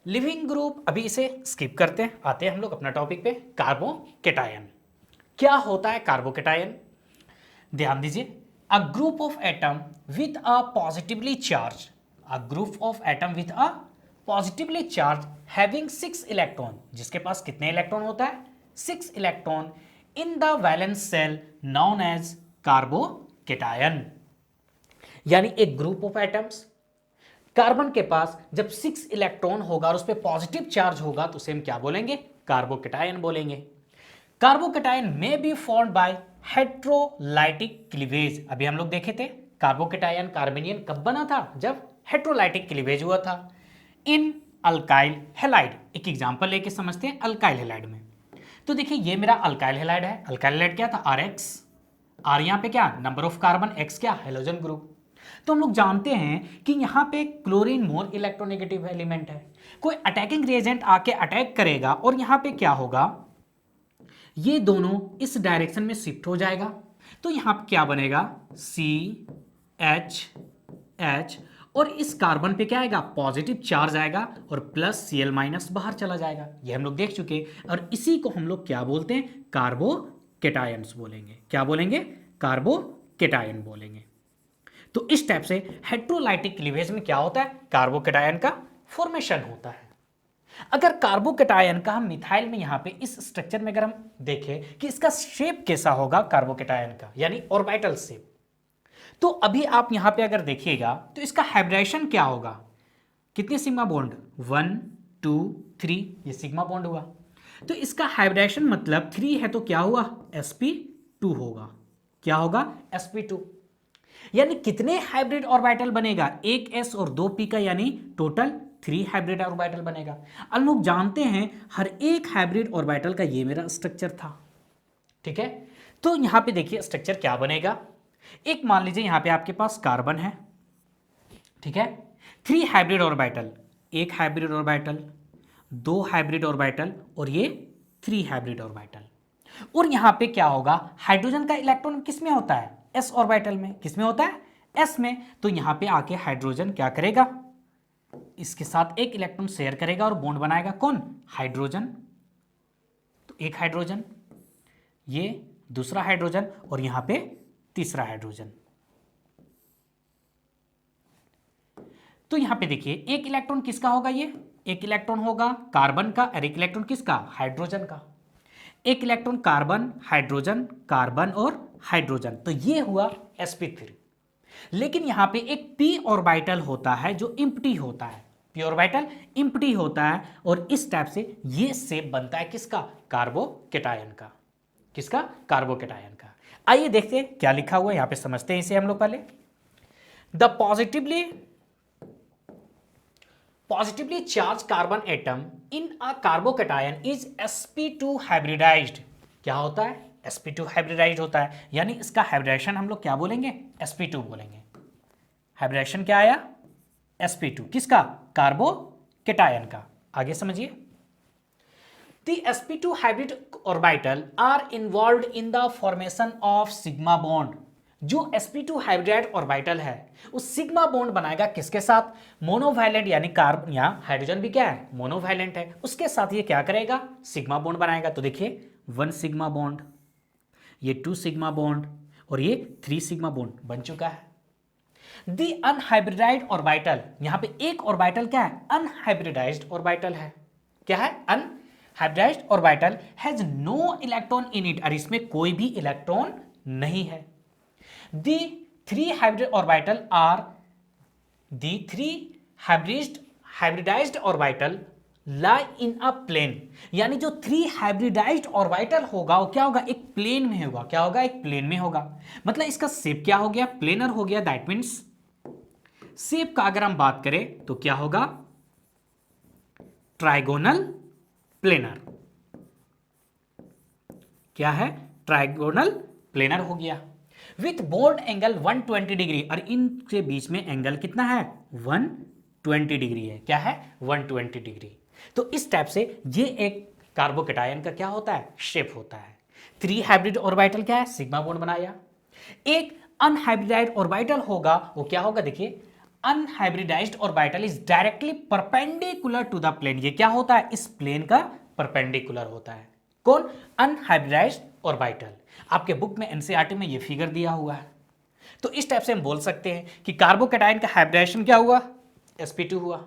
[SPEAKER 1] लिविंग ग्रुप अभी इसे स्किप करते हैं, आते हैं हम लोग अपना टॉपिक पे, कार्बोकेटायन। क्या होता है कार्बोकेटायन, ध्यान दीजिए, a group of atom with a positively charge, a group of atom with a positively charge having 6 electron, जिसके पास कितने इलेक्ट्रॉन होता है, 6 electron in the valence shell known as carbocation. यानी एक ग्रुप ऑफ एटम्स, कार्बन के पास जब 6 इलेक्ट्रॉन होगा और उस पर पॉजिटिव चार्ज होगा तो उसे हम क्या बोलेंगे, कार्बोकेटायन बोलेंगे। कार्बोकेटायन में be formed by heterolytic cleavage. अभी हम लोग देखे थे कार्बोकेटायन कार्बेनियन कब बना था, जब हेट्रोलाइटिक क्लीवेज हुआ था इन अल्काइल हेलाइड। एक एग्जांपल लेके समझते हैं अल्काइल हेलाइड में। तो देखिए ये मेरा अल्काइल हेलाइड है, अल्काइल हेलाइड क्या था, RX, आर यहाँ पे क्या नंबर ऑफ कार्बन, X क्या हेलोजन ग्रुप। तो हम लोग जानते हैं कि यहाँ पे क्लोरीन मोर इलेक्ट्रोनेगेटिव एलिमेंट है। कोई अटैकिंग रिएजेंट आके अटैक करेगा और यहाँ पे क्या होगा, ये दोनों इस डायरेक्शन में शिफ्ट हो जाएगा। तो यहाँ पे क्या बनेगा, CH और इस कार्बन पे क्या आएगा, पॉजिटिव चार्ज आएगा और प्लस Cl- बाहर चला जाएगा। ये हम लोग देख चुके और इसी को हम लोग क्या बोलते हैं, कार्बोकेटायंस बोलेंगे। क्या बोलेंगे, कार्बोकेटायन बोलेंगे। तो इस टाइप से हेट्रोलाइटिक क्लीवेज में क्या होता है, कार्बोकेटायन का फॉर्मेशन होता है। अगर कार्बोकेटायन का हम मिथाइल में यहां पे इस स्ट्रक्चर में अगर हम देखें कि इसका शेप कैसा होगा कार्बोकेटायन का, यानी ऑर्बिटल शेप, तो अभी आप यहां पे अगर देखिएगा तो इसका हाइब्रिडेशन क्या होगा, कितने सिग्मा बॉन्ड, 1 2 3, ये सिग्मा बॉन्ड हुआ। तो इसका हाइब्रिडेशन मतलब 3 है तो क्या हुआ, sp2 होगा। क्या होगा, sp2। यानी कितने हाइब्रिड ऑर्बिटल बनेगा, एक s और 2 p का, यानी टोटल 3 हाइब्रिड ऑर्बिटल बनेगा। अब लोग जानते हैं हर एक हाइब्रिड ऑर्बिटल का ये मेरा स्ट्रक्चर था, ठीक है। तो यहां पे देखिए स्ट्रक्चर क्या बनेगा, एक मान लीजिए यहां पे आपके पास कार्बन है, ठीक है, 3 हाइब्रिड ऑर्बिटल, एक हाइब्रिड ऑर्बिटल, 2 हाइब्रिड ऑर्बिटल और ये 3 हाइब्रिड ऑर्बिटल। और यहां पे क्या होगा, हाइड्रोजन का इलेक्ट्रॉन किस में होता है, s ऑर्बिटल में। किस में होता है, s में। तो यहां पे आके हाइड्रोजन क्या करेगा, इसके साथ एक इलेक्ट्रॉन शेयर करेगा और बॉन्ड बनाएगा, कौन, हाइड्रोजन। तो एक हाइड्रोजन, ये दूसरा हाइड्रोजन और यहां पे तीसरा हाइड्रोजन। तो यहां पे देखिए एक इलेक्ट्रॉन किसका होगा, ये एक इलेक्ट्रॉन होगा कार्बन का और एक इलेक्ट्रॉन किसका, हाइड्रोजन का। एक इलेक्ट्रॉन कार्बन, हाइड्रोजन, कार्बन और हाइड्रोजन, तो ये हुआ sp3। लेकिन यहां पे एक p ऑर्बिटल होता है जो इम्प्टी होता है, p ऑर्बिटल इम्प्टी होता है और इस टाइप से ये शेप बनता है किसका, कार्बोकेटायन का। किसका, कार्बोकेटायन का। आइए देखते हैं क्या लिखा हुआ है, यहां पे समझते हैं इसे हम लोग पहले। The positively charged carbon atom in a carbocation is sp2 hybridized। क्या होता है, sp2 hybridized होता है, यानी इसका हाइब्रिडेशन हम लोग क्या बोलेंगे, sp2 बोलेंगे। हाइब्रिडेशन क्या आया, sp2, किसका, कार्बोकेटायन का। आगे समझिए, the sp2 hybrid orbital are involved in the formation of sigma bond। जो sp2 हाइब्रिड ऑर्बिटल है उस सिग्मा बॉन्ड बनाएगा किसके साथ, मोनोवैलेंट, यानी कार्बन, यहाँ हाइड्रोजन भी क्या है, मोनोवैलेंट है, उसके साथ ये क्या करेगा, सिग्मा बॉन्ड बनाएगा। तो देखिए 1 सिग्मा बॉन्ड, ये 2 सिग्मा बॉन्ड और ये 3 सिग्मा बॉन्ड बन चुका है। दी अनहाइब्रिडाइज्ड ऑर्बिटल, यहां पे एक ऑर्बिटल क्या है, अनहाइब्रिडाइज्ड ऑर्बिटल है। क्या है, unhybridized orbital has no electron in it, और इसमें कोई भी इलेक्ट्रॉन नहीं है। The three hybrid orbital are the three hybridized orbital lie in a plane, यानी जो थ्री हाइब्रिडाइज्ड ऑर्बिटल होगा वो क्या होगा, एक प्लेन में होगा। क्या होगा, एक प्लेन में होगा। मतलब इसका शेप क्या हो गया, प्लेनर हो गया। दैट मीन्स शेप का अगर हम बात करें तो क्या होगा, ट्राइगोनल प्लेनर। क्या है, ट्राइगोनल प्लेनर हो गया। विथ बोर्ड एंगल 120 डिग्री, और इनके बीच में एंगल कितना है, 120 डिग्री है। क्या है, 120 डिग्री। तो इस टाइप से ये एक कार्बोकेटायन का क्या होता है, शेप होता है। थ्री हाइब्रिड ऑर्बिटल क्या है, सिग्मा बॉन्ड बनाया। एक अनहाइब्रिडाइज्ड ऑर्बिटल होगा, वो क्या होगा, देखिए unhybridised orbital is directly perpendicular to the plane. ये क्या होता है, इस प्लेन का परपेंडिकुलर होता है। कौन, अनहाइब्रिडाइज्ड ऑर्बिटल। आपके बुक में एनसीईआरटी में ये फिगर दिया हुआ है। तो इस टाइप से हम बोल सकते हैं कि कार्बोकेटायन का हाइब्रिडाइजेशन क्या हुआ, sp2 हुआ।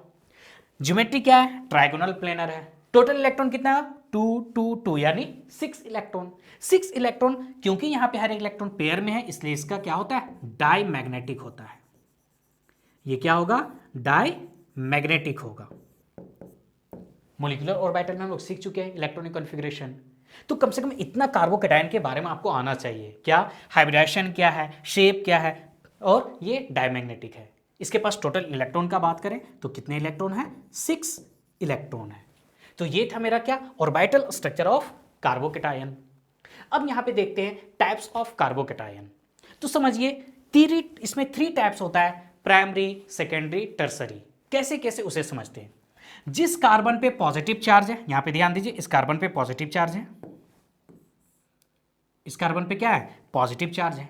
[SPEAKER 1] ज्योमेट्री क्या है, ट्राइगोनल प्लेनर है। टोटल इलेक्ट्रॉन कितना है, 2 2 2, यानी 6 इलेक्ट्रॉन। 6 इलेक्ट्रॉन, क्योंकि यहां पे हर एक इलेक्ट्रॉन पेयर में है, इसलिए इसका क्या होता है, डाई मैग्नेटिक होता है। ये क्या होगा, डाई मैग्नेटिक होगा। मोलिकुलर ऑर्बिटल में हम लोग सीख चुके हैं इलेक्ट्रॉनिक कॉन्फ़िगरेशन। तो कम से कम इतना कार्बोकेटायन के बारे में आपको आना चाहिए। क्या, हाइब्रिडाइजेशन क्या है, शेप क्या है, और ये डायमैग्नेटिक है। इसके पास टोटल इलेक्ट्रॉन का बात करें तो कितने इलेक्ट्रॉन है, 6 इलेक्ट्रॉन है। तो ये था मेरा क्या, ऑर्बिटल स्ट्रक्चर ऑफ कार्बोकेटायन। अब यहां पे देखते हैं टाइप्स ऑफ कार्बोकेटायन। तो समझिए इसमें 3 टाइप्स होता है, प्राइमरी, सेकेंडरी, टर्सरी। कैसे कैसे उसे समझते हैं। जिस कार्बन पे पॉजिटिव चार्ज है, यहां पे ध्यान दीजिए, इस कार्बन पे पॉजिटिव चार्ज है, इस कार्बन पे क्या है, पॉजिटिव चार्ज है।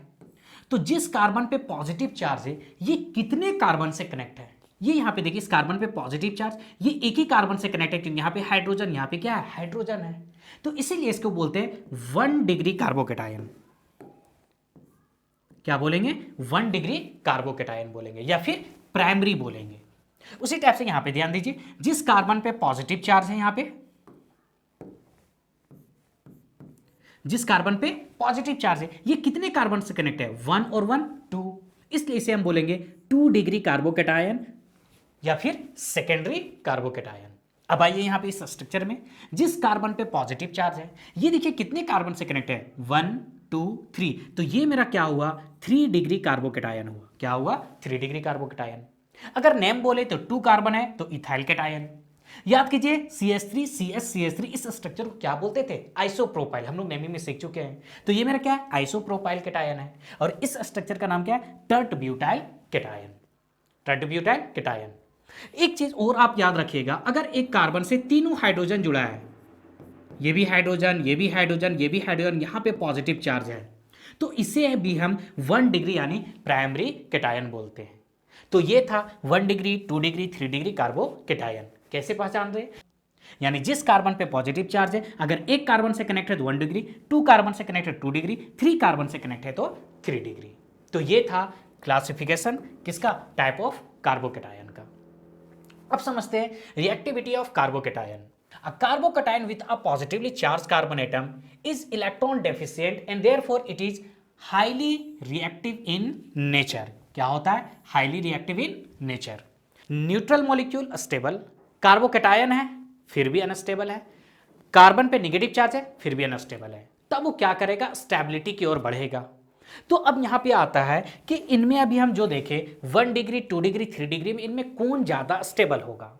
[SPEAKER 1] तो जिस कार्बन पे पॉजिटिव चार्ज है, ये कितने कार्बन से कनेक्ट है, ये यहां पे देखिए, इस कार्बन पे पॉजिटिव चार्ज, ये एक ही कार्बन से कनेक्ट है, क्योंकि यहां पे हाइड्रोजन, यहां पे क्या है, हाइड्रोजन है। तो इसीलिए इसको बोलते हैं 1 डिग्री कार्बोकेटायन। क्या बोलेंगे, 1 डिग्री कार्बोकेटायन बोलेंगे, या फिर प्राइमरी बोलेंगे। उसी टाइप से यहां पे ध्यान दीजिए, जिस कार्बन पे पॉजिटिव चार्ज है, यहां पे जिस कार्बन पे पॉजिटिव चार्ज है, ये कितने कार्बन से कनेक्ट है, 1 और 1 2, इसलिए इसे हम बोलेंगे 2 डिग्री कार्बोकेटायन या फिर सेकेंडरी कार्बोकेटायन। अब आइए यहां पे इस स्ट्रक्चर में, जिस कार्बन पे पॉजिटिव चार्ज है, ये देखिए कितने कार्बन से कनेक्ट है, 1 2 3, तो ये मेरा क्या हुआ, 3 डिग्री कार्बोकेटायन हुआ। क्या हुआ, 3 डिग्री कार्बोकेटायन। अगर नेम बोले तो 2 कार्बन है तो इथाइल केटायन। याद कीजिए CH3 CH3 इस स्ट्रक्चर को क्या बोलते थे, आइसोप्रोपाइल। हम लोग नेमी में सीख चुके हैं। तो ये मेरा क्या है, आइसोप्रोपाइल केटायन है। और इस स्ट्रक्चर का नाम क्या है, tert butyl cation. Tert butyl cation. एक चीज और आप याद रखिएगा, अगर एक कार्बन से तीनों हाइड्रोजन जुड़ा है, ये भी हाइड्रोजन, ये भी हाइड्रोजन, ये भी हाइड्रोजन, यहां पे पॉजिटिव चार्ज है, तो इसे भी हम 1 डिग्री यानी प्राइमरी केटायन बोलते हैं। तो ये था 1 डिग्री, 2 डिग्री, 3 डिग्री कार्बोकेटायन। कैसे पहचान रहे, यानी जिस कार्बन पे पॉजिटिव चार्ज है, अगर एक कार्बन से कनेक्ट है तो 1 डिग्री, 2 कार्बन से कनेक्ट है 2 डिग्री, 3 कार्बन से कनेक्ट है तो 3 डिग्री। तो ये था क्लासिफिकेशन किसका, टाइप ऑफ कार्बोकेटायन का। अब समझते हैं reactivity of carbocation. A carbocation with a positively charged carbon atom is electron deficient and therefore it is highly reactive in nature. क्या होता है, highly reactive in nature. Neutral molecule stable, carbocation है फिर भी अनस्टेबल है, कार्बन पे निगेटिव चार्ज है फिर भी अनस्टेबल है, तब वो क्या करेगा, स्टेबिलिटी की ओर बढ़ेगा। तो अब यहां पे आता है कि इनमें अभी हम जो देखें 1 डिग्री, 2 डिग्री, 3 डिग्री में इनमें कौन ज्यादा स्टेबल होगा।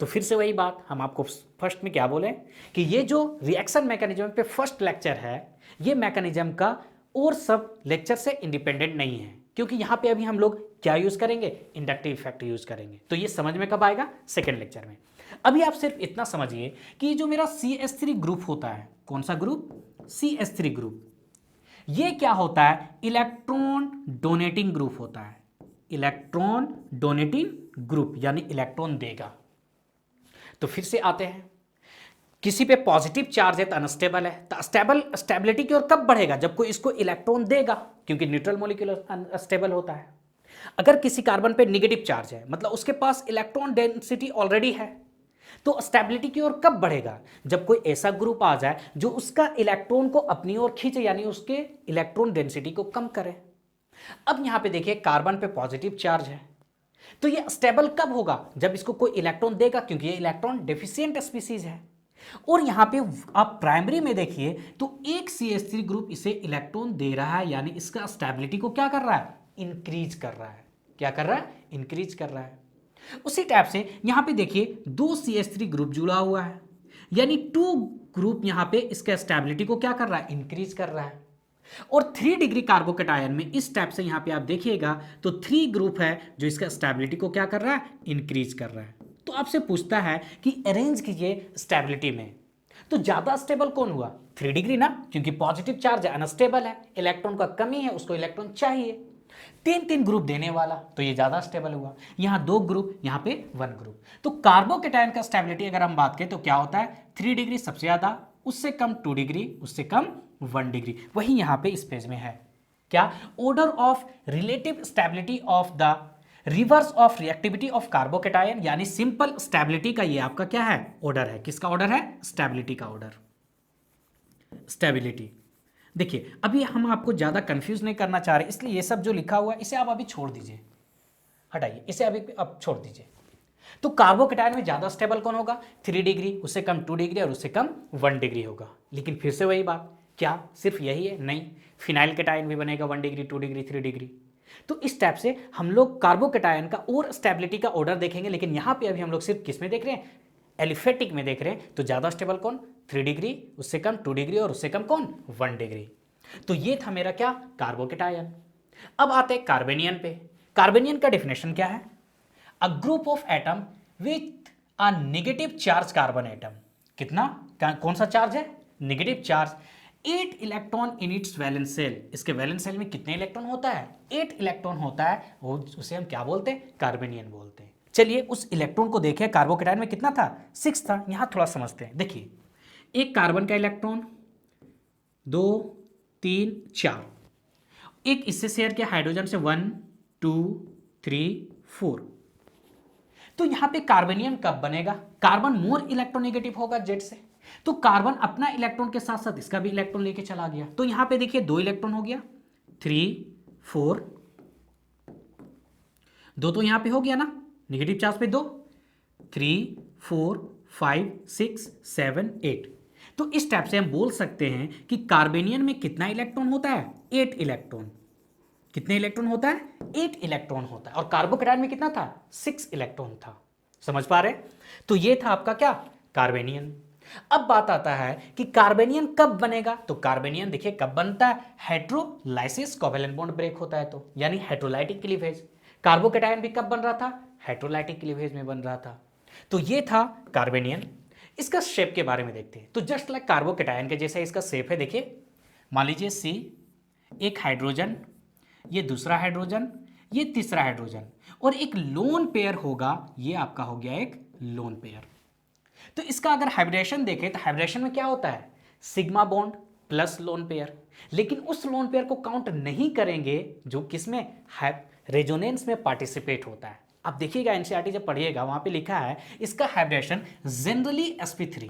[SPEAKER 1] तो फिर से वही बात हम आपको फर्स्ट में क्या बोले कि ये जो रिएक्शन मैकेनिज्म पे फर्स्ट लेक्चर है, ये मैकेनिज्म का और सब लेक्चर से इंडिपेंडेंट नहीं है, क्योंकि यहां पे अभी हम लोग क्या यूज करेंगे, इंडक्टिव इफेक्ट यूज करेंगे। तो ये समझ में कब आएगा, सेकेंड लेक्चर में। अभी आप सिर्फ इतना समझिए कि जो मेरा CH3 ग्रुप होता है, कौन सा ग्रुप, CH3 ग्रुप, ये क्या होता है, इलेक्ट्रॉन डोनेटिंग ग्रुप होता है। इलेक्ट्रॉन डोनेटिंग ग्रुप यानी इलेक्ट्रॉन देगा। तो फिर से आते हैं, किसी पे पॉजिटिव चार्ज है तो अनस्टेबल है, तो स्टेबिलिटी की ओर कब बढ़ेगा, जब कोई इसको इलेक्ट्रॉन देगा, क्योंकि न्यूट्रल मॉलिक्यूल अनस्टेबल होता है। अगर किसी कार्बन पे निगेटिव चार्ज है मतलब उसके पास इलेक्ट्रॉन डेंसिटी ऑलरेडी है, तो स्टेबिलिटी की ओर कब बढ़ेगा? जब कोई ऐसा ग्रुप आ जाए जो उसका इलेक्ट्रॉन को अपनी ओर खींचे, यानी उसके इलेक्ट्रॉन डेंसिटी को कम करे। अब यहां पे देखिए कार्बन पे पॉजिटिव चार्ज है, तो ये स्टेबल कब होगा? जब इसको कोई इलेक्ट्रॉन देगा, क्योंकि ये इलेक्ट्रॉन डेफिशिएंट स्पीसीज है। और यहां पे आप प्राइमरी में देखिए तो एक CH3 ग्रुप इसे इलेक्ट्रॉन दे रहा है, यानी इसका स्टेबिलिटी को क्या कर रहा है? इंक्रीज कर रहा है। क्या कर रहा है? इंक्रीज कर रहा है। उसी टाइप से यहां पे देखिए दो CH3 ग्रुप जुड़ा हुआ है, यानी 2 ग्रुप यहां पे इसका स्टेबिलिटी को क्या कर रहा है? इंक्रीज कर रहा है। और 3 डिग्री कार्बोकैटायन में इस टाइप से यहां पे आप देखिएगा तो 3 ग्रुप है जो इसका स्टेबिलिटी को क्या कर रहा है? इंक्रीज कर रहा है। तो आपसे पूछता है कि अरेंज कीजिए स्टेबिलिटी में, तो ज्यादा स्टेबल कौन हुआ? 3 डिग्री ना, क्योंकि पॉजिटिव चार्ज है, अनस्टेबल है, इलेक्ट्रॉन का कमी है, उसको इलेक्ट्रॉन चाहिए। 3 ग्रुप देने वाला, तो ये ज्यादा स्टेबल हुआ। यहां 2 ग्रुप, यहां पे 1 ग्रुप। तो कार्बोकैटायन का स्टेबिलिटी अगर हम बात करें तो क्या होता है? 3 डिग्री सबसे ज्यादा, उससे कम 2 डिग्री, उससे कम 1 डिग्री। वही यहां पे इस पेज में है। क्या? Order of relative stability of the reverse of reactivity of carbocation, यानी सिंपल स्टेबिलिटी का ये आपका क्या है? ऑर्डर है। किसका ऑर्डर है? स्टेबिलिटी का ऑर्डर। स्टेबिलिटी देखिए, अभी हम आपको ज्यादा कंफ्यूज नहीं करना चाह रहे, इसलिए ये सब जो लिखा हुआ है इसे आप अभी छोड़ दीजिए, हटाइए इसे, अभी अब छोड़ दीजिए। तो कार्बोकैटायन में ज्यादा स्टेबल कौन होगा? 3 डिग्री, उससे कम 2 डिग्री और उससे कम 1 डिग्री होगा। लेकिन फिर से वही बात, क्या सिर्फ यही है? नहीं, फिनाइल कैटायन भी बनेगा 1 डिग्री, 2 डिग्री, 3 डिग्री। तो इस टाइप से हम लोग कार्बोकैटायन का और स्टेबिलिटी का ऑर्डर देखेंगे, लेकिन यहां पे अभी हम लोग सिर्फ किस में देख रहे हैं? एलिफेटिक में देख रहे हैं। तो ज्यादा स्टेबल कौन? 3 डिग्री, उससे कम 2 डिग्री और उससे कम कौन? 1 डिग्री। तो ये था मेरा क्या? कार्बोकैटायन। अब आते हैं कार्बेनियन पे। कार्बेनियन का डेफिनेशन क्या है? अ group of atom with a negative charge carbon atom. कितना? कौन सा चार्ज है? Negative charge. 8 electron in its valence shell. इसके वैलेंस सेल में कितने इलेक्ट्रॉन होता है? 8 इलेक्ट्रॉन होता है। वो उसे हम क्या बोलते हैं? कार्बेनियन बोलते हैं। चलिए उस इलेक्ट्रॉन को देखें, कार्बोकैटायन में कितना था? 6 था। यहां थोड़ा समझते हैं। देखिए, एक कार्बन का इलेक्ट्रॉन, 2 3 4, एक इससे शेयर किया हाइड्रोजन से 1 2 3 4। तो यहां पे कार्बेनियन कब बनेगा? कार्बन मोर इलेक्ट्रोनेगेटिव होगा जेड से, तो कार्बन अपना इलेक्ट्रॉन के साथ साथ इसका भी इलेक्ट्रॉन लेके चला गया। तो यहां पे देखिए 2 इलेक्ट्रॉन हो गया, 3 4, 2 तो यहां पे हो गया ना, नेगेटिव चार्ज पे 2, 3 4 5 6 7 8। तो इस टाइप से हम बोल सकते हैं कि कार्बेनियन में कितना इलेक्ट्रॉन होता है? 8 इलेक्ट्रॉन। कितने इलेक्ट्रॉन होता है? 8 इलेक्ट्रॉन होता है। और कार्बोकैटायन में कितना था? 6 इलेक्ट्रॉन था। समझ पा रहे? तो ये था आपका क्या? कार्बेनियन। अब बात आता है कि कार्बेनियन कब बनेगा। तो कार्बेनियन देखिए कब बनता है? हेट्रोलाइसिस, कोवेलेंट बॉन्ड ब्रेक होता है तो, यानी हेट्रोलाइटिक क्लीवेज। कार्बोकैटायन भी कब बन रहा था? हेट्रोलाइटिक क्लीवेज में बन रहा था। तो ये था कार्बेनियन। इसका शेप के बारे में देखते हैं। तो जस्ट लाइक कार्बोकैटायन के जैसा इसका शेप है। देखिए, मान लीजिए सी, एक हाइड्रोजन, ये दूसरा हाइड्रोजन, ये तीसरा हाइड्रोजन, और एक लोन पेयर होगा। ये आपका हो गया एक लोन पेयर। तो इसका अगर हाइब्रिडेशन देखें तो हाइब्रिडेशन में क्या होता है? Sigma bond plus lone pair. लेकिन उस लोन पेयर को काउंट नहीं करेंगे जो किसमें? रेजोनेंस में पार्टिसिपेट होता है। आप देखिएगा एनसीईआरटी जब पढ़िएगा वहां पे लिखा है इसका hybridisation generally sp3,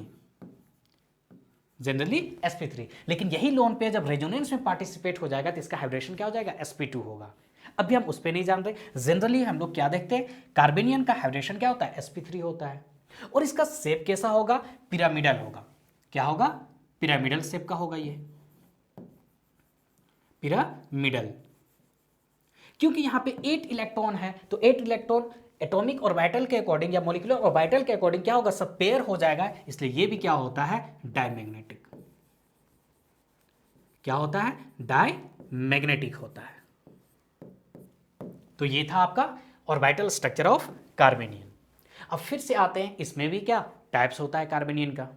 [SPEAKER 1] generally sp3। लेकिन यही लोन पेयर जब रेजोनेंस में पार्टिसिपेट हो जाएगा तो इसका हाइब्रिडेशन क्या हो जाएगा? sp2 होगा। अभी हम उस पर नहीं जान रहे। जनरली हम लोग क्या देखते हैं? कार्बेनियन का हाइब्रिडेशन क्या होता है? sp3 होता है। और इसका शेप कैसा होगा? पिरामिडल होगा। क्या होगा? पिरामिडल शेप का होगा ये, पिरामिडल। क्योंकि यहां पे 8 इलेक्ट्रॉन है, तो 8 इलेक्ट्रॉन एटॉमिक ऑर्बिटल के अकॉर्डिंग या मॉलिक्यूलर ऑर्बिटल के अकॉर्डिंग क्या होगा? सब पेयर हो जाएगा। इसलिए ये भी क्या होता है? डायमैग्नेटिक। क्या होता है? डायमैग्नेटिक होता है। तो ये था आपका ऑर्बिटल स्ट्रक्चर ऑफ कार्बेनियन। अब फिर से आते हैं, इसमें भी क्या टाइप्स होता है कार्बेनियन का?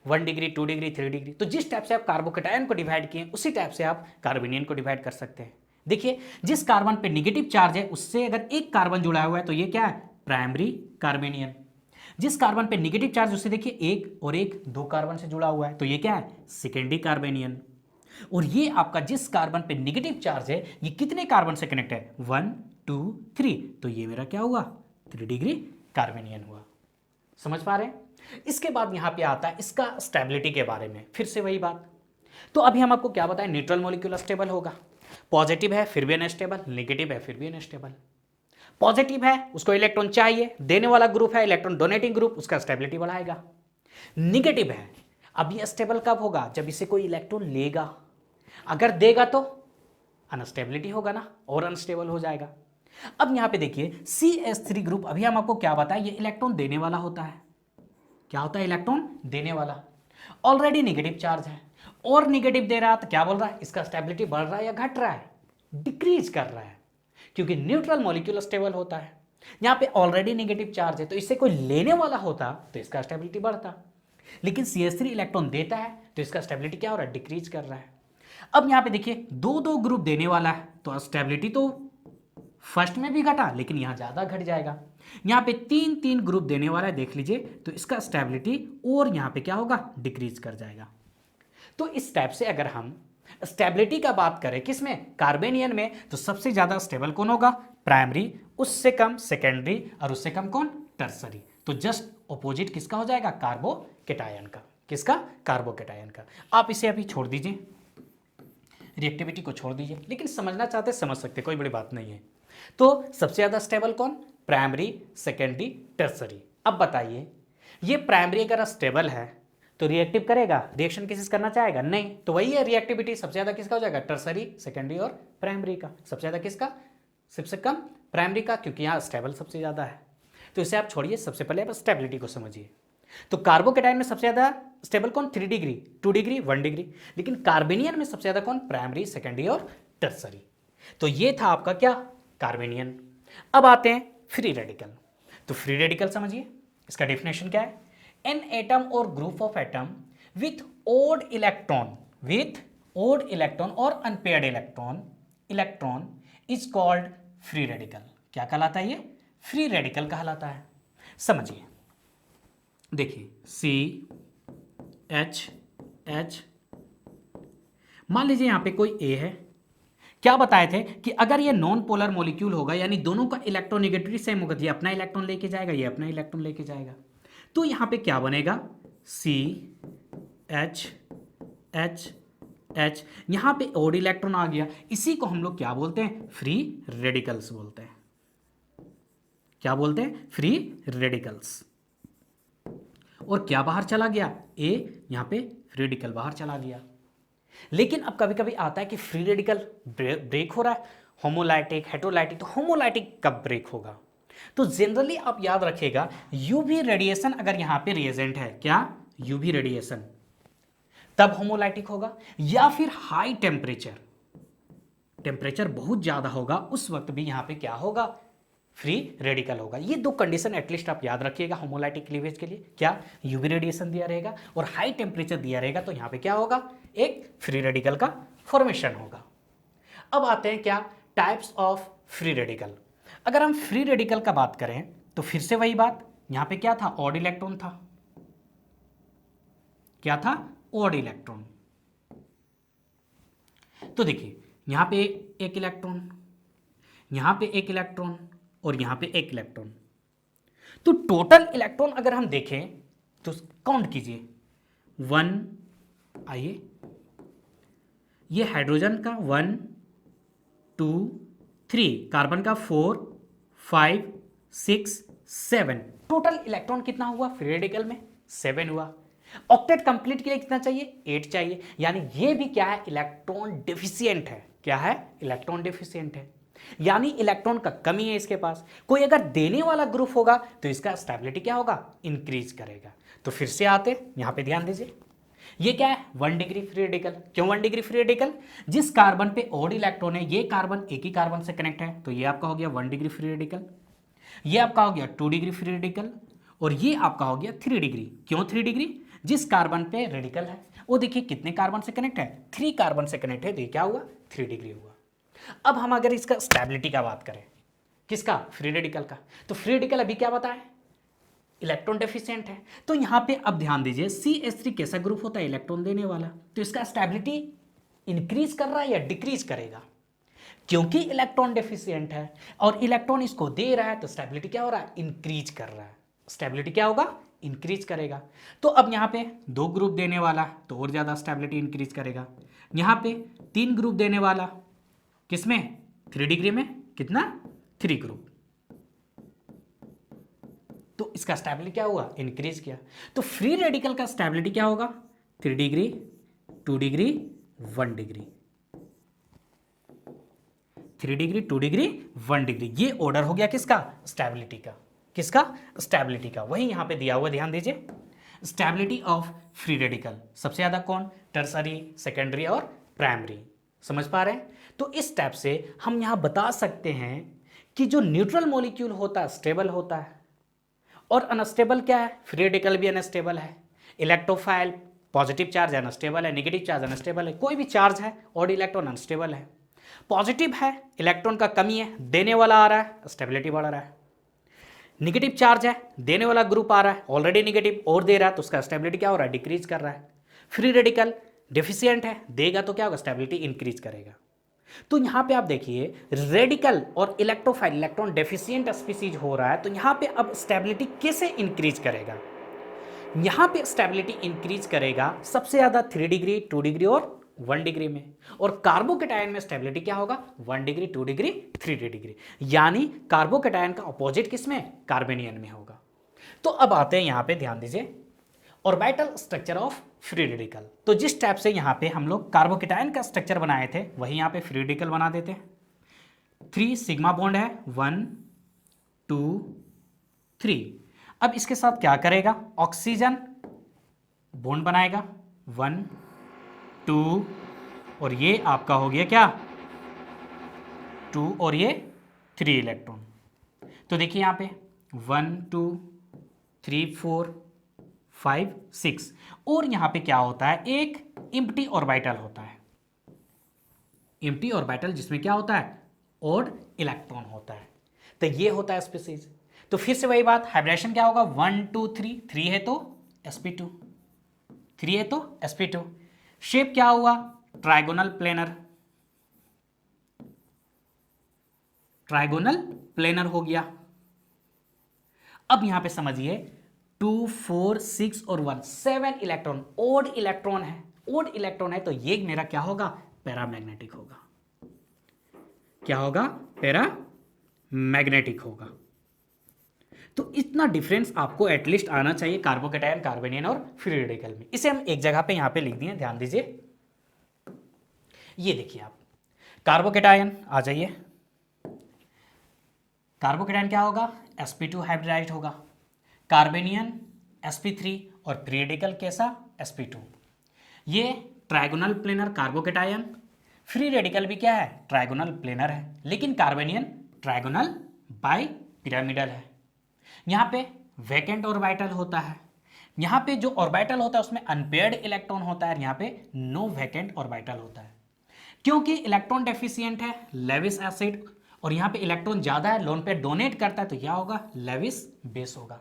[SPEAKER 1] 1 डिग्री, 2 डिग्री, 3 डिग्री। तो जिस टाइप से आप कार्बोकैटायन को डिवाइड किए उसी टाइप से आप कार्बेनियन को डिवाइड कर सकते हैं। देखिए, जिस कार्बन पे नेगेटिव चार्ज है उससे अगर एक कार्बन जुड़ा हुआ है तो ये क्या है? प्राइमरी कार्बेनियन। जिस कार्बन पे नेगेटिव चार्ज उससे देखिए एक और एक 2 कार्बन से जुड़ा हुआ है तो ये क्या है? सेकेंडरी कार्बेनियन। और ये आपका जिस कार्बन पे नेगेटिव चार्ज है ये कितने कार्बन से कनेक्ट है? 1 2 3, तो ये मेरा क्या हुआ 3 डिग्री कार्बेनियन हुआ। समझ पा रहे हैं। इसके बाद यहां पे आता है इसका स्टेबिलिटी के बारे में, फिर से वही बात। तो अभी हम आपको क्या बताएं, न्यूट्रल मॉलिक्यूल स्टेबल होगा, पॉजिटिव है फिर भी अनस्टेबल, नेगेटिव है फिर भी अनस्टेबल। पॉजिटिव है उसको इलेक्ट्रॉन चाहिए, देने वाला ग्रुप है इलेक्ट्रॉन डोनेटिंग ग्रुप, उसका स्टेबिलिटी बढ़ाएगा। निगेटिव है, अब ये स्टेबल कब होगा, जब इसे कोई इलेक्ट्रॉन लेगा, अगर देगा तो अनस्टेबिलिटी होगा ना, और अनस्टेबल हो जाएगा। अब यहां पे देखिए CH3 ग्रुप, अभी हम आपको क्या बताएं, ये इलेक्ट्रॉन देने वाला होता है। क्या होता है, इलेक्ट्रॉन देने वाला। ऑलरेडी नेगेटिव चार्ज है और नेगेटिव दे रहा है, तो क्या बोल रहा है, इसका स्टेबिलिटी बढ़ रहा है या घट रहा है, डिक्रीज कर रहा है, क्योंकि न्यूट्रल मॉलिक्यूल स्टेबल होता है। यहां पे ऑलरेडी नेगेटिव चार्ज है, तो इससे कोई लेने वाला होता तो इसका स्टेबिलिटी बढ़ता, लेकिन CH3 इलेक्ट्रॉन देता है तो इसका स्टेबिलिटी क्या हो रहा है, डिक्रीज कर रहा है। अब यहां पे देखिए दो दो ग्रुप देने वाला है, तो स्टेबिलिटी तो फर्स्ट में भी घटा, लेकिन यहां ज्यादा घट जाएगा। यहां पे तीन तीन ग्रुप देने वाला है, देख लीजिए, तो इसका स्टेबिलिटी और यहां पे क्या होगा, डिक्रीज कर जाएगा। तो इस टाइप से अगर हम स्टेबिलिटी का बात करें किसमें, कार्बेनियन में, तो सबसे ज्यादा स्टेबल कौन होगा, प्राइमरी, उससे कम सेकेंडरी, और उससे कम कौन, टर्सरी। तो जस्ट ऑपोजिट किसका हो जाएगा, कार्बोकेटायन का। किसका, कार्बोकेटायन का। आप इसे अभी छोड़ दीजिए, रिएक्टिविटी को छोड़ दीजिए, लेकिन समझना चाहते समझ सकते, कोई बड़ी बात नहीं है। तो सबसे ज्यादा स्टेबल कौन, प्राइमरी, सेकेंडरी, टर्सरी। अब बताइए ये प्राइमरी अगर स्टेबल है तो रिएक्टिव करेगा, रिएक्शन किसी से करना चाहेगा, नहीं, तो वही है रिएक्टिविटी सबसे ज्यादा किसका हो जाएगा, टर्सरी, सेकेंडरी और प्राइमरी का। सबसे ज्यादा किसका, सबसे कम प्राइमरी का, क्योंकि यहाँ स्टेबल सबसे ज्यादा है। तो इसे आप छोड़िए, सबसे पहले आप स्टेबिलिटी को समझिए। तो कार्बोकेटायन में सबसे ज्यादा स्टेबल कौन, 3 डिग्री, 2 डिग्री, 1 डिग्री, लेकिन कार्बेनियन में सबसे ज्यादा कौन, प्राइमरी, सेकेंडरी और टर्सरी। तो ये था आपका क्या, कार्बेनियन। अब आते हैं फ्री रेडिकल। तो फ्री रेडिकल समझिए, इसका डेफिनेशन क्या है, एन एटम और group of atom with odd electron और unpaired electron is called free radical. क्या कहलाता है ये, फ्री रेडिकल कहलाता है। समझिए, देखिए CH, मान लीजिए यहां पे कोई A है। क्या बताए थे कि अगर ये नॉन पोलर मॉलिक्यूल होगा, यानी दोनों का इलेक्ट्रोनेगेटिविटी सेम होगा, ये अपना इलेक्ट्रॉन लेके जाएगा, ये अपना इलेक्ट्रॉन लेके जाएगा, तो यहां पे क्या बनेगा, CH, यहां पे ओड इलेक्ट्रॉन आ गया, इसी को हम लोग क्या बोलते हैं, फ्री रेडिकल्स बोलते हैं। क्या बोलते हैं, फ्री रेडिकल्स। और क्या बाहर चला गया, A, यहां पे फ्री रेडिकल बाहर चला गया। लेकिन अब कभी कभी आता है कि फ्री रेडिकल ब्रेक हो रहा है, होमोलाइटिक, हेटेरोलाइटिक, तो होमोलाइटिक कब ब्रेक होगा, तो जनरली आप याद रखिएगा यूवी रेडिएशन अगर यहां पे रिएजेंट है, क्या, यूवी रेडिएशन, तब होमोलाइटिक होगा, या फिर हाई टेम्परेचर बहुत ज्यादा होगा, उस वक्त भी यहां पे क्या होगा, फ्री रेडिकल होगा। ये दो कंडीशन एटलीस्ट आप याद रखिएगा होमोलाइटिक क्लीवेज के लिए, क्या, यूवी रेडिएशन दिया रहेगा और हाई टेम्परेचर दिया रहेगा, तो यहां पे क्या होगा, एक फ्री रेडिकल का फॉर्मेशन होगा। अब आते हैं क्या, टाइप्स ऑफ फ्री रेडिकल। अगर हम फ्री रेडिकल का बात करें तो फिर से वही बात, यहां पे क्या था, ऑड इलेक्ट्रॉन था, क्या था, ऑड इलेक्ट्रॉन। तो देखिए यहां पे एक इलेक्ट्रॉन, यहां पे एक इलेक्ट्रॉन और यहां पे एक इलेक्ट्रॉन, तो टोटल इलेक्ट्रॉन अगर हम देखें तो काउंट कीजिए, 1, आइए ये हाइड्रोजन का 1 2 3, कार्बन का 4 5 6 7, टोटल इलेक्ट्रॉन कितना हुआ फ्री रेडिकल में, 7 हुआ। ऑक्टेट कंप्लीट के लिए कितना चाहिए, 8 चाहिए, यानी ये भी क्या है, इलेक्ट्रॉन डेफिशिएंट है। क्या है, इलेक्ट्रॉन डेफिशिएंट है, यानी इलेक्ट्रॉन का कमी है इसके पास। कोई अगर देने वाला ग्रुप होगा तो इसका स्टेबिलिटी क्या होगा, इंक्रीज करेगा। तो फिर से आते, यहां पे ध्यान दीजिए, ये क्या है, 1 डिग्री फ्री रेडिकल। क्यों 1 डिग्री फ्री रेडिकल, जिस कार्बन पे ऑड इलेक्ट्रॉन है, ये कार्बन एक ही कार्बन से कनेक्ट है, तो ये आपका हो गया 1 डिग्री फ्री रेडिकल, ये आपका हो गया 2 डिग्री फ्री रेडिकल, और ये आपका हो गया 3 डिग्री। क्यों 3 डिग्री, जिस कार्बन पे रेडिकल है वो देखिए कितने कार्बन से कनेक्ट है, 3 कार्बन से कनेक्ट है, तो ये क्या हुआ, 3 डिग्री हुआ। अब हम अगर इसका स्टेबिलिटी का बात करें, किसका, फ्री रेडिकल का, तो फ्री रेडिकल अभी क्या बताया, इलेक्ट्रॉन डेफिशिएंट है। तो यहां पे अब ध्यान दीजिए, CH3 कैसा ग्रुप होता है, इलेक्ट्रॉन देने वाला, तो इसका स्टेबिलिटी इंक्रीज कर रहा है या डिक्रीज करेगा, क्योंकि इलेक्ट्रॉन डेफिशिएंट है और इलेक्ट्रॉन इसको दे रहा है तो स्टेबिलिटी क्या हो रहा है, इंक्रीज कर रहा है। स्टेबिलिटी क्या होगा, इंक्रीज करेगा। तो अब यहाँ पे 2 ग्रुप देने वाला तो और ज़्यादा स्टेबिलिटी इंक्रीज करेगा। यहाँ पे 3 ग्रुप देने वाला, किसमें, 3 डिग्री में, कितना, 3 ग्रुप, तो इसका स्टेबिलिटी क्या हुआ, इंक्रीज किया। तो फ्री रेडिकल का स्टेबिलिटी क्या होगा, 3 degree, 2 degree, 1 degree, 3 degree, 2 degree, 1 degree. ये ऑर्डर हो गया किसका, स्टेबिलिटी का, किसका, स्टेबिलिटी का। वही यहां पे दिया हुआ, ध्यान दीजिए, स्टेबिलिटी ऑफ फ्री रेडिकल सबसे ज्यादा कौन, टर्सरी, सेकेंडरी और प्राइमरी। समझ पा रहे हैं। तो इस स्टेप से हम यहां बता सकते हैं कि जो न्यूट्रल मॉलिक्यूल होता है स्टेबल होता है और अनस्टेबल क्या है, फ्री रेडिकल भी अनस्टेबल है। इलेक्ट्रोफाइल पॉजिटिव चार्ज अनस्टेबल है, नेगेटिव चार्ज अनस्टेबल है, कोई भी चार्ज है और इलेक्ट्रॉन अनस्टेबल है। पॉजिटिव है, इलेक्ट्रॉन का कमी है, देने वाला आ रहा है, स्टेबिलिटी बढ़ रहा है। नेगेटिव चार्ज है, देने वाला ग्रुप आ रहा है, ऑलरेडी नेगेटिव और दे रहा है तो उसका स्टेबिलिटी क्या हो रहा है, डिक्रीज कर रहा है। फ्री रेडिकल डेफिशिएंट है, देगा तो क्या होगा, स्टेबिलिटी इंक्रीज करेगा। तो यहां पे आप देखिए रेडिकल और इलेक्ट्रोफाइल, इलेक्ट्रॉन डेफिशिएंट स्पीसीज हो रहा है, तो यहां पे अब स्टेबिलिटी कैसे इंक्रीज करेगा, यहां पे स्टेबिलिटी इंक्रीज करेगा सबसे ज्यादा 3 डिग्री, 2 डिग्री और 1 डिग्री में। और कार्बोकेटायन में स्टेबिलिटी क्या होगा, 1 डिग्री, 2 डिग्री, 3 डिग्री। यानी कार्बोकेटायन का अपोजिट किसमें, कार्बेनियन में होगा। तो अब आते हैं यहां पे, ध्यान दीजिए, orbital structure of free radical. तो जिस टाइप से यहां पे हम लोग कार्बोकेटायन का स्ट्रक्चर बनाए थे वही यहां पे फ्री रेडिकल बना देते हैं। 3 सिग्मा बॉन्ड है, 1 2 3। अब इसके साथ क्या करेगा, ऑक्सीजन बॉन्ड बनाएगा, 1 2 और ये आपका हो गया क्या, 2 और ये 3 इलेक्ट्रॉन। तो देखिए यहां पे 1 2 3 4 5 6 और यहां पे क्या होता है, एक एम्प्टी ऑर्बिटल होता है, एम्प्टी ऑर्बिटल जिसमें क्या होता है, ओड इलेक्ट्रॉन होता है। तो ये होता है स्पीसीज। तो फिर से वही बात, हाइब्रिडेशन क्या होगा, 1 2 3, 3 है तो sp2, 3 है तो sp2। शेप क्या हुआ, ट्राइगोनल प्लेनर, ट्राइगोनल प्लेनर हो गया। अब यहां पे समझिए 2 4 6 और 1 7 इलेक्ट्रॉन, ओड इलेक्ट्रॉन है, ओड इलेक्ट्रॉन है तो ये मेरा क्या होगा, पैरामैग्नेटिक होगा। क्या होगा, पैरामैग्नेटिक होगा। तो इतना डिफरेंस आपको एटलीस्ट आना चाहिए कार्बोकेटायन, कार्बेनियन और फ्री रेडिकल में। इसे हम एक जगह पे यहां पे लिख दिए, ध्यान दीजिए। ये देखिए आप, कार्बोकेटायन आ जाइए, कार्बोकेटायन क्या होगा, sp2 हाइब्रिडाइज्ड होगा, कार्बेनियन sp3 और फ्री रेडिकल कैसा, sp2। ये trigonal planar carbocation, free radical भी क्या है, ट्राइगोनल प्लेनर है, लेकिन कार्बेनियन ट्राइगोनल बाई पिरामिडल है। यहाँ पे वैकेंट ऑर्बिटल होता है, यहाँ पे जो ऑर्बिटल होता है उसमें अनपेयर्ड इलेक्ट्रॉन होता है, यहाँ पे नो वैकेंट ऑर्बिटल होता है। क्योंकि इलेक्ट्रॉन डेफिशिएंट है, लेविस एसिड, और यहाँ पे इलेक्ट्रॉन ज़्यादा है, लोन पेयर डोनेट करता है, तो क्या होगा, लेविस बेस होगा।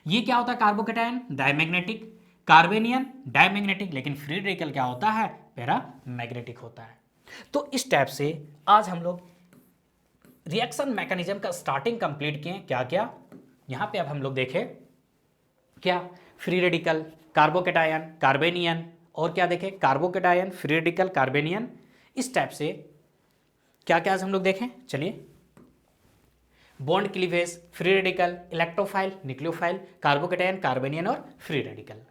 [SPEAKER 1] ये क्या होता है, कार्बोकेटायन डायमैग्नेटिक, कार्बेनियन डायमैग्नेटिक, लेकिन फ्री रेडिकल क्या होता है, पैरामैग्नेटिक होता है। तो इस टाइप से आज हम लोग रिएक्शन मैकेनिज्म का स्टार्टिंग कंप्लीट किए। क्या क्या यहाँ पे अब हम लोग देखें, क्या फ्री रेडिकल, कार्बोकेटायन, कार्बेनियन, और क्या देखें, कार्बोकेटायन, फ्री रेडिकल, कार्बेनियन। इस टाइप से क्या क्या आज हम लोग देखें, चलिए, bond cleavage, free radical, electrophile, nucleophile, carbocation, carbanion और फ्री रेडिकल।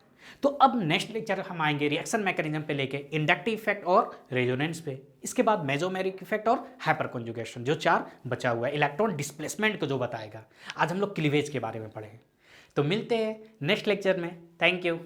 [SPEAKER 1] तो अब नेक्स्ट लेक्चर हम आएंगे रिएक्शन मैकेनिज्म पे लेके इंडक्टिव इफेक्ट और रेजोनेंस पे, इसके बाद मेसोमेरिक इफेक्ट और हाइपर कॉन्जुगेशन, जो 4 बचा हुआ है, इलेक्ट्रॉन डिस्प्लेसमेंट को जो बताएगा। आज हम लोग क्लीवेज के बारे में पढ़े। तो मिलते हैं नेक्स्ट लेक्चर में, थैंक यू।